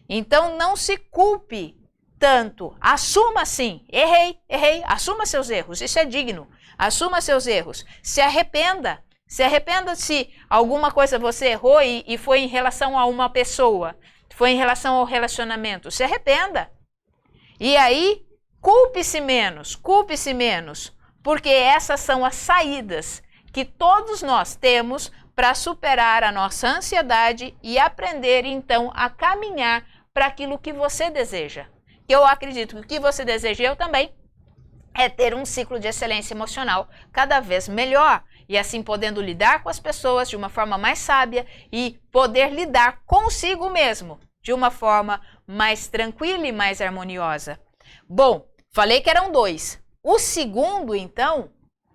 Então, não se culpe tanto. Assuma sim, errei, assuma seus erros, isso é digno. Assuma seus erros, se arrependa. Se arrependa se alguma coisa você errou e foi em relação a uma pessoa, foi em relação ao relacionamento. Se arrependa. E aí, culpe-se menos, porque essas são as saídas que todos nós temos para superar a nossa ansiedade e aprender, então, a caminhar para aquilo que você deseja. Eu acredito que o que você deseja, eu também, é ter um ciclo de excelência emocional cada vez melhor e assim podendo lidar com as pessoas de uma forma mais sábia e poder lidar consigo mesmo de uma forma mais tranquila e mais harmoniosa. Bom, falei que eram 2. O segundo, então,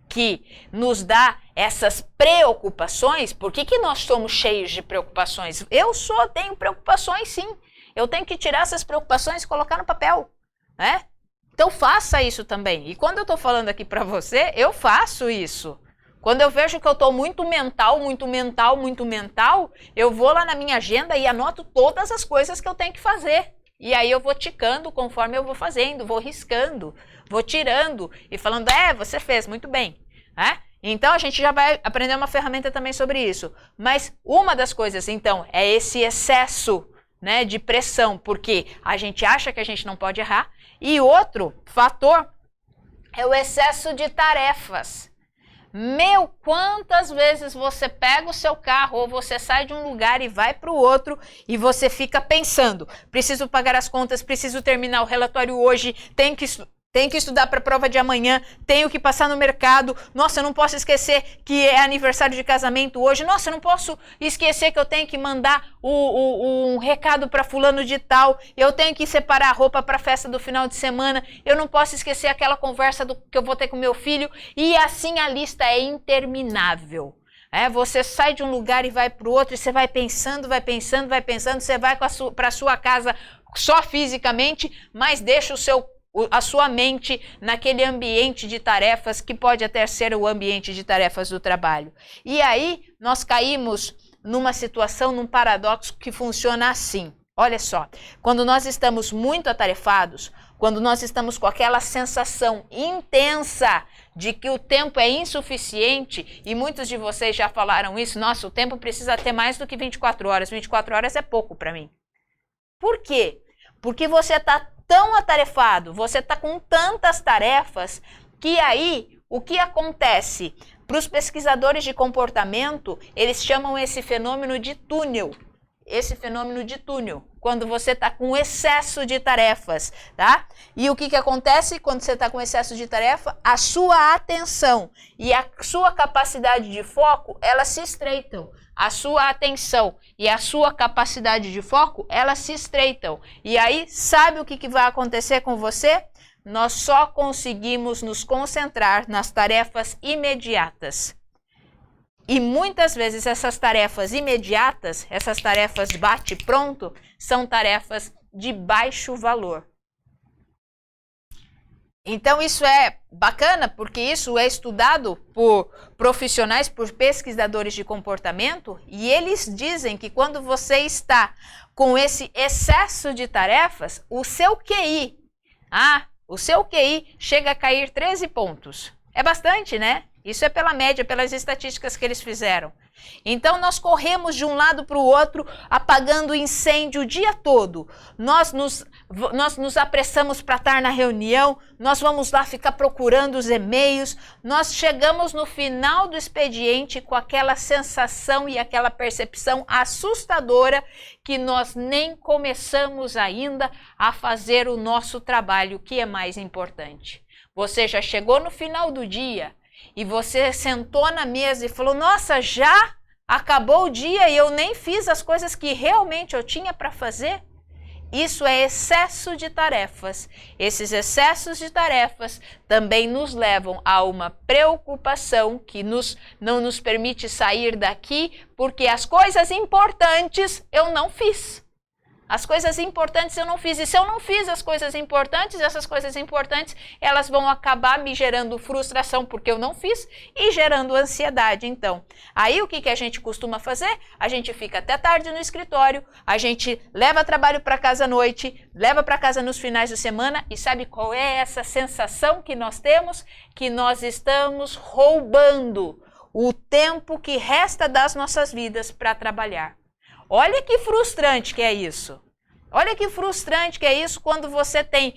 que nos dá essas preocupações, por que nós somos cheios de preocupações? Eu tenho preocupações sim, eu tenho que tirar essas preocupações e colocar no papel, né? Então faça isso também. E quando eu estou falando aqui para você, eu faço isso. Quando eu vejo que eu estou muito mental, eu vou lá na minha agenda e anoto todas as coisas que eu tenho que fazer. E aí eu vou ticando conforme eu vou fazendo, vou riscando, vou tirando e falando, você fez, muito bem. Então a gente já vai aprender uma ferramenta também sobre isso. Mas uma das coisas, então, é esse excesso, né, de pressão, porque a gente acha que a gente não pode errar. E outro fator é o excesso de tarefas. Quantas vezes você pega o seu carro ou você sai de um lugar e vai para o outro e você fica pensando, preciso pagar as contas, preciso terminar o relatório hoje, tenho que estudar para a prova de amanhã, tenho que passar no mercado, nossa, eu não posso esquecer que é aniversário de casamento hoje, nossa, eu não posso esquecer que eu tenho que mandar um recado para fulano de tal, eu tenho que separar a roupa para a festa do final de semana, eu não posso esquecer aquela conversa que eu vou ter com meu filho, e assim a lista é interminável. Você sai de um lugar e vai para o outro, e você vai pensando, você vai para a sua casa só fisicamente, mas deixa a sua mente naquele ambiente de tarefas que pode até ser o ambiente de tarefas do trabalho. E aí nós caímos numa situação, num paradoxo que funciona assim. Olha só, quando nós estamos muito atarefados, quando nós estamos com aquela sensação intensa de que o tempo é insuficiente, e muitos de vocês já falaram isso, nossa, o tempo precisa ter mais do que 24 horas, 24 horas é pouco para mim. Por quê? Porque você está tão atarefado, você está com tantas tarefas, que aí o que acontece? Para os pesquisadores de comportamento, eles chamam esse fenômeno de túnel. Quando você está com excesso de tarefas, tá? E o que acontece quando você está com excesso de tarefa? A sua atenção e a sua capacidade de foco, elas se estreitam. A sua atenção e a sua capacidade de foco, elas se estreitam. E aí, sabe o que vai acontecer com você? Nós só conseguimos nos concentrar nas tarefas imediatas. E muitas vezes essas tarefas imediatas, essas tarefas bate-pronto, são tarefas de baixo valor. Então isso é bacana, porque isso é estudado por profissionais, por pesquisadores de comportamento, e eles dizem que quando você está com esse excesso de tarefas, o seu QI chega a cair 13 pontos. É bastante, né? Isso é pela média, pelas estatísticas que eles fizeram. Então nós corremos de um lado para o outro, apagando incêndio o dia todo. Nós nos apressamos para estar na reunião, nós vamos lá ficar procurando os e-mails, nós chegamos no final do expediente com aquela sensação e aquela percepção assustadora que nós nem começamos ainda a fazer o nosso trabalho, que é mais importante. Você já chegou no final do dia e você sentou na mesa e falou, nossa, já acabou o dia e eu nem fiz as coisas que realmente eu tinha para fazer? Isso é excesso de tarefas. Esses excessos de tarefas também nos levam a uma preocupação que não nos permite sair daqui, porque as coisas importantes eu não fiz. As coisas importantes eu não fiz. E se eu não fiz as coisas importantes, essas coisas importantes, elas vão acabar me gerando frustração porque eu não fiz e gerando ansiedade. Então, aí o que a gente costuma fazer? A gente fica até tarde no escritório, a gente leva trabalho para casa à noite, leva para casa nos finais de semana e sabe qual é essa sensação que nós temos? Que nós estamos roubando o tempo que resta das nossas vidas para trabalhar. Olha que frustrante que é isso. Olha que frustrante que é isso quando você tem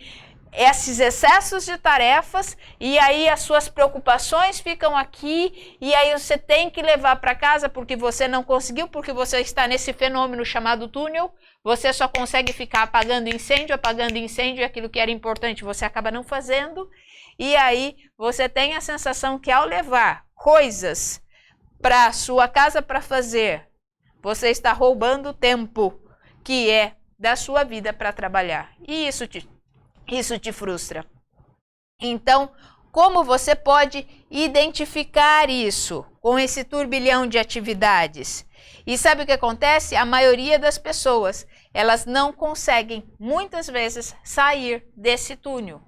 esses excessos de tarefas e aí as suas preocupações ficam aqui e aí você tem que levar para casa porque você não conseguiu, porque você está nesse fenômeno chamado túnel, você só consegue ficar apagando incêndio e aquilo que era importante você acaba não fazendo. E aí você tem a sensação que ao levar coisas para sua casa para fazer, você está roubando o tempo que é da sua vida para trabalhar. E isso te frustra. Então, como você pode identificar isso com esse turbilhão de atividades? E sabe o que acontece? A maioria das pessoas, elas não conseguem, muitas vezes, sair desse túnel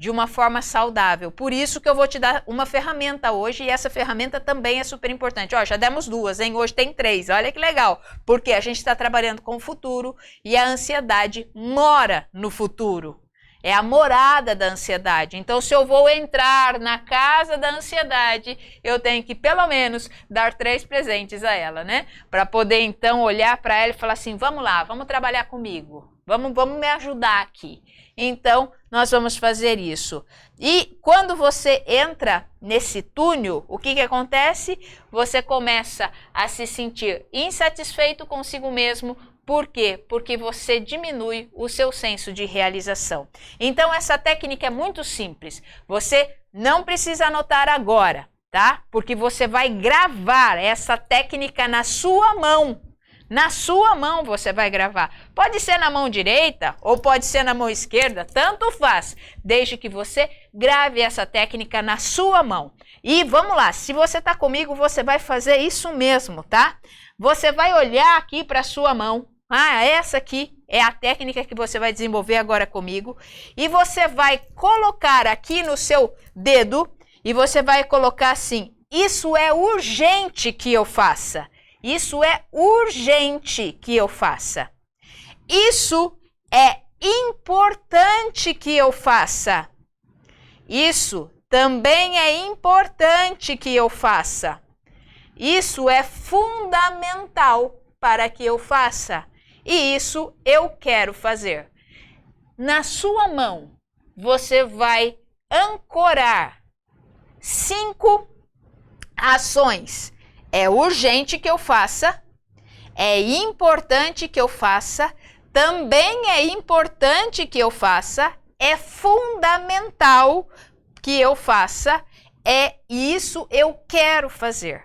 de uma forma saudável. Por isso que eu vou te dar uma ferramenta hoje e essa ferramenta também é super importante. Ó, já demos 2, hein? Hoje tem 3. Olha que legal. Porque a gente está trabalhando com o futuro e a ansiedade mora no futuro. É a morada da ansiedade. Então, se eu vou entrar na casa da ansiedade, eu tenho que, pelo menos, dar 3 presentes a ela, né? Para poder, então, olhar para ela e falar assim, vamos lá, vamos trabalhar comigo. Vamos me ajudar aqui. Então, nós vamos fazer isso. E quando você entra nesse túnel, o que acontece? Você começa a se sentir insatisfeito consigo mesmo. Por quê? Porque você diminui o seu senso de realização. Então, essa técnica é muito simples. Você não precisa anotar agora, tá? Porque você vai gravar essa técnica na sua mão. Na sua mão você vai gravar. Pode ser na mão direita ou pode ser na mão esquerda, tanto faz, desde que você grave essa técnica na sua mão. E vamos lá, se você está comigo, você vai fazer isso mesmo, tá? Você vai olhar aqui para a sua mão. Ah, essa aqui é a técnica que você vai desenvolver agora comigo. E você vai colocar aqui no seu dedo e você vai colocar assim, isso é urgente que eu faça. Isso é urgente que eu faça. Isso é importante que eu faça. Isso também é importante que eu faça. Isso é fundamental para que eu faça. E isso eu quero fazer. Na sua mão, você vai ancorar 5 ações. É urgente que eu faça, é importante que eu faça, também é importante que eu faça, é fundamental que eu faça, é isso eu quero fazer,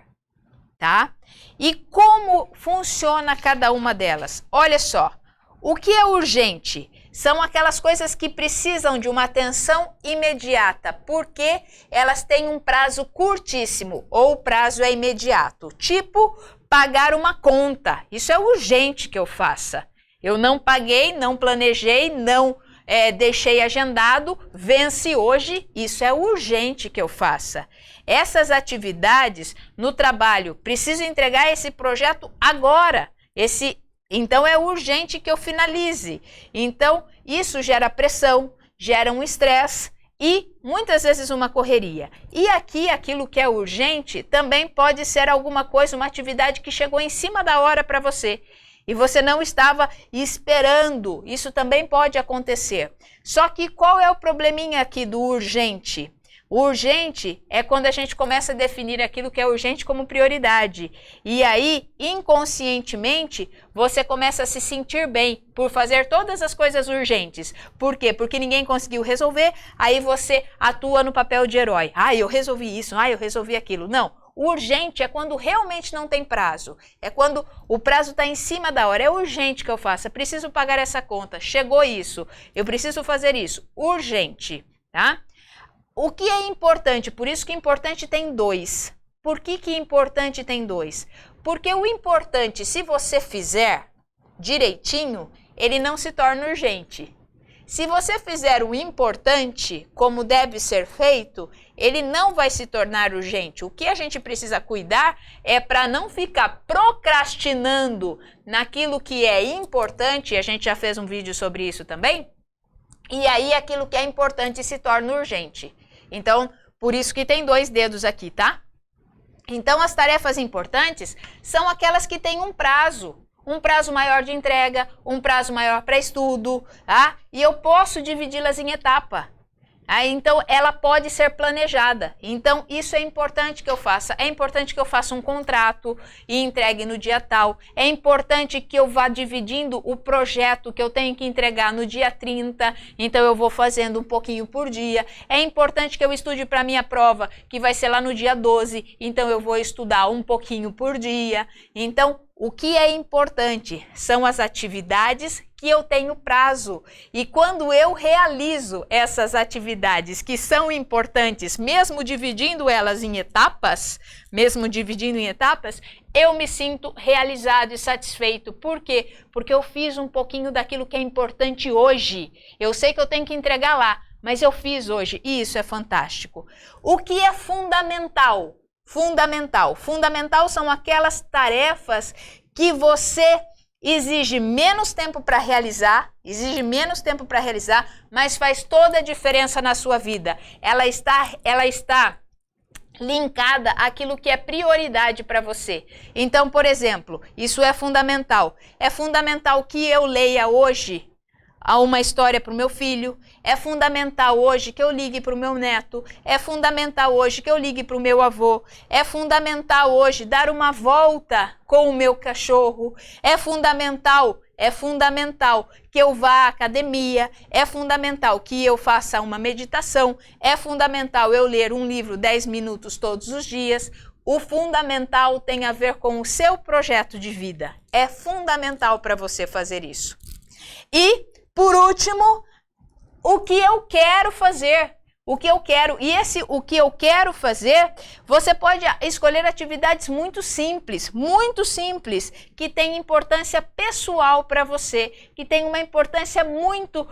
tá? E como funciona cada uma delas? Olha só, o que é urgente? São aquelas coisas que precisam de uma atenção imediata, porque elas têm um prazo curtíssimo, ou o prazo é imediato. Tipo, pagar uma conta. Isso é urgente que eu faça. Eu não paguei, não planejei, não deixei agendado, vence hoje, isso é urgente que eu faça. Essas atividades no trabalho, preciso entregar esse projeto agora, então é urgente que eu finalize. Então isso gera pressão, gera um estresse e muitas vezes uma correria. E aqui aquilo que é urgente também pode ser alguma coisa, uma atividade que chegou em cima da hora para você e você não estava esperando. Isso também pode acontecer. Só que qual é o probleminha aqui do urgente? O urgente é quando a gente começa a definir aquilo que é urgente como prioridade. E aí, inconscientemente, você começa a se sentir bem por fazer todas as coisas urgentes. Por quê? Porque ninguém conseguiu resolver, aí você atua no papel de herói. Ah, eu resolvi isso, ah, eu resolvi aquilo. Não, O urgente é quando realmente não tem prazo. É quando o prazo está em cima da hora. É urgente que eu faça. Preciso pagar essa conta. Chegou isso. Eu preciso fazer isso. Urgente, tá? O que é importante? Por isso que importante tem 2. Por que importante tem 2? Porque o importante, se você fizer direitinho, ele não se torna urgente. Se você fizer o importante como deve ser feito, ele não vai se tornar urgente. O que a gente precisa cuidar é para não ficar procrastinando naquilo que é importante, a gente já fez um vídeo sobre isso também, e aí aquilo que é importante se torna urgente. Então, por isso que tem 2 dedos aqui, tá? Então, as tarefas importantes são aquelas que têm um prazo maior de entrega, um prazo maior para estudo, tá? E eu posso dividi-las em etapa. Então, ela pode ser planejada. Então, isso é importante que eu faça. É importante que eu faça um contrato e entregue no dia tal. É importante que eu vá dividindo o projeto que eu tenho que entregar no dia 30. Então, eu vou fazendo um pouquinho por dia. É importante que eu estude para a minha prova, que vai ser lá no dia 12. Então, eu vou estudar um pouquinho por dia. Então, o que é importante são as atividades que eu tenho prazo. E quando eu realizo essas atividades que são importantes, mesmo dividindo em etapas, eu me sinto realizado e satisfeito. Por quê? Porque eu fiz um pouquinho daquilo que é importante hoje. Eu sei que eu tenho que entregar lá, mas eu fiz hoje e isso é fantástico. O que é fundamental? Fundamental são aquelas tarefas que você exige menos tempo para realizar, mas faz toda a diferença na sua vida. Ela está linkada àquilo que é prioridade para você. Então, por exemplo, isso é fundamental. É fundamental que eu leia hoje uma história para o meu filho, é fundamental hoje que eu ligue para o meu neto, é fundamental hoje que eu ligue para o meu avô, é fundamental hoje dar uma volta com o meu cachorro, é fundamental que eu vá à academia, é fundamental que eu faça uma meditação, é fundamental eu ler um livro 10 minutos todos os dias. O fundamental tem a ver com o seu projeto de vida. É fundamental para você fazer isso. E por último, o que eu quero fazer, o que eu quero fazer, você pode escolher atividades muito simples, que têm importância pessoal para você, que tem uma importância muito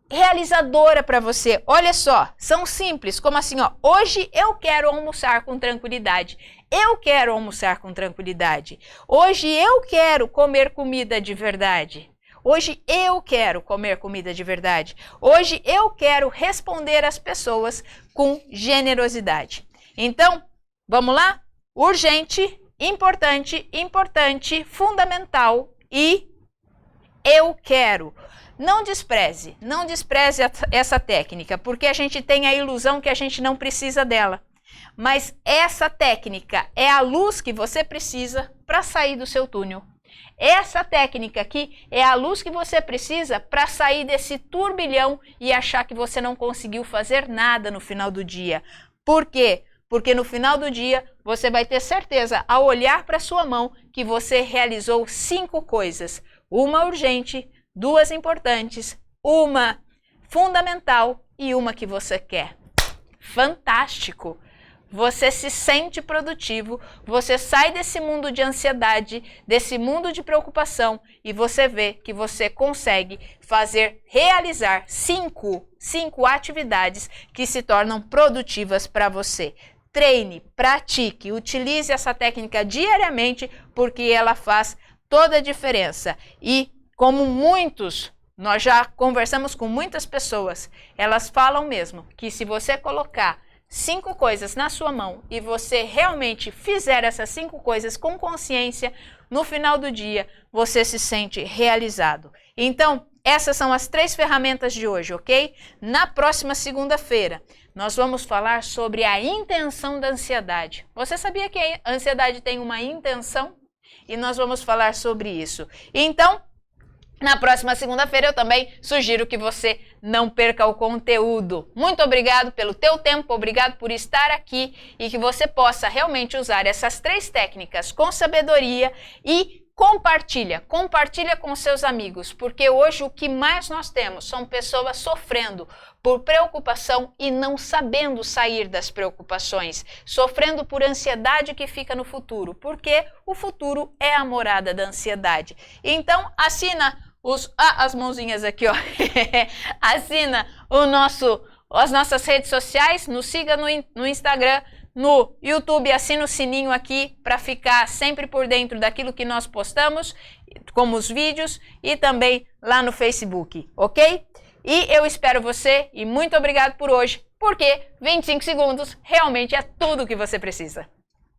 realizadora para você. Olha só, são simples, como assim, ó, hoje eu quero almoçar com tranquilidade. Hoje eu quero comer comida de verdade. Hoje eu quero comer comida de verdade. Hoje eu quero responder às pessoas com generosidade. Então, vamos lá? Urgente, importante, fundamental e eu quero. Não despreze essa técnica, porque a gente tem a ilusão que a gente não precisa dela. Mas essa técnica é a luz que você precisa para sair do seu túnel. Essa técnica aqui é a luz que você precisa para sair desse turbilhão e achar que você não conseguiu fazer nada no final do dia. Por quê? Porque no final do dia você vai ter certeza, ao olhar para sua mão, que você realizou 5 coisas. Uma urgente, 2 importantes, uma fundamental e uma que você quer. Fantástico! Você se sente produtivo, você sai desse mundo de ansiedade, desse mundo de preocupação e você vê que você consegue realizar 5 atividades que se tornam produtivas para você. Treine, pratique, utilize essa técnica diariamente porque ela faz toda a diferença. E como nós já conversamos com muitas pessoas, elas falam mesmo que se você colocar 5 coisas na sua mão e você realmente fizer essas 5 coisas com consciência, no final do dia você se sente realizado. Então, essas são as 3 ferramentas de hoje, ok? Na próxima segunda-feira, nós vamos falar sobre a intenção da ansiedade. Você sabia que a ansiedade tem uma intenção? E nós vamos falar sobre isso. Então, Na próxima segunda-feira eu também sugiro que você não perca o conteúdo. Muito obrigado pelo teu tempo, obrigado por estar aqui e que você possa realmente usar essas 3 técnicas com sabedoria e compartilha com seus amigos, porque hoje o que mais nós temos são pessoas sofrendo por preocupação e não sabendo sair das preocupações, sofrendo por ansiedade que fica no futuro, porque o futuro é a morada da ansiedade. Então, assina as mãozinhas aqui, ó. Assina as nossas redes sociais, nos siga no Instagram, no YouTube, assina o sininho aqui para ficar sempre por dentro daquilo que nós postamos, como os vídeos, e também lá no Facebook, ok? E eu espero você e muito obrigado por hoje, porque 25 segundos realmente é tudo o que você precisa.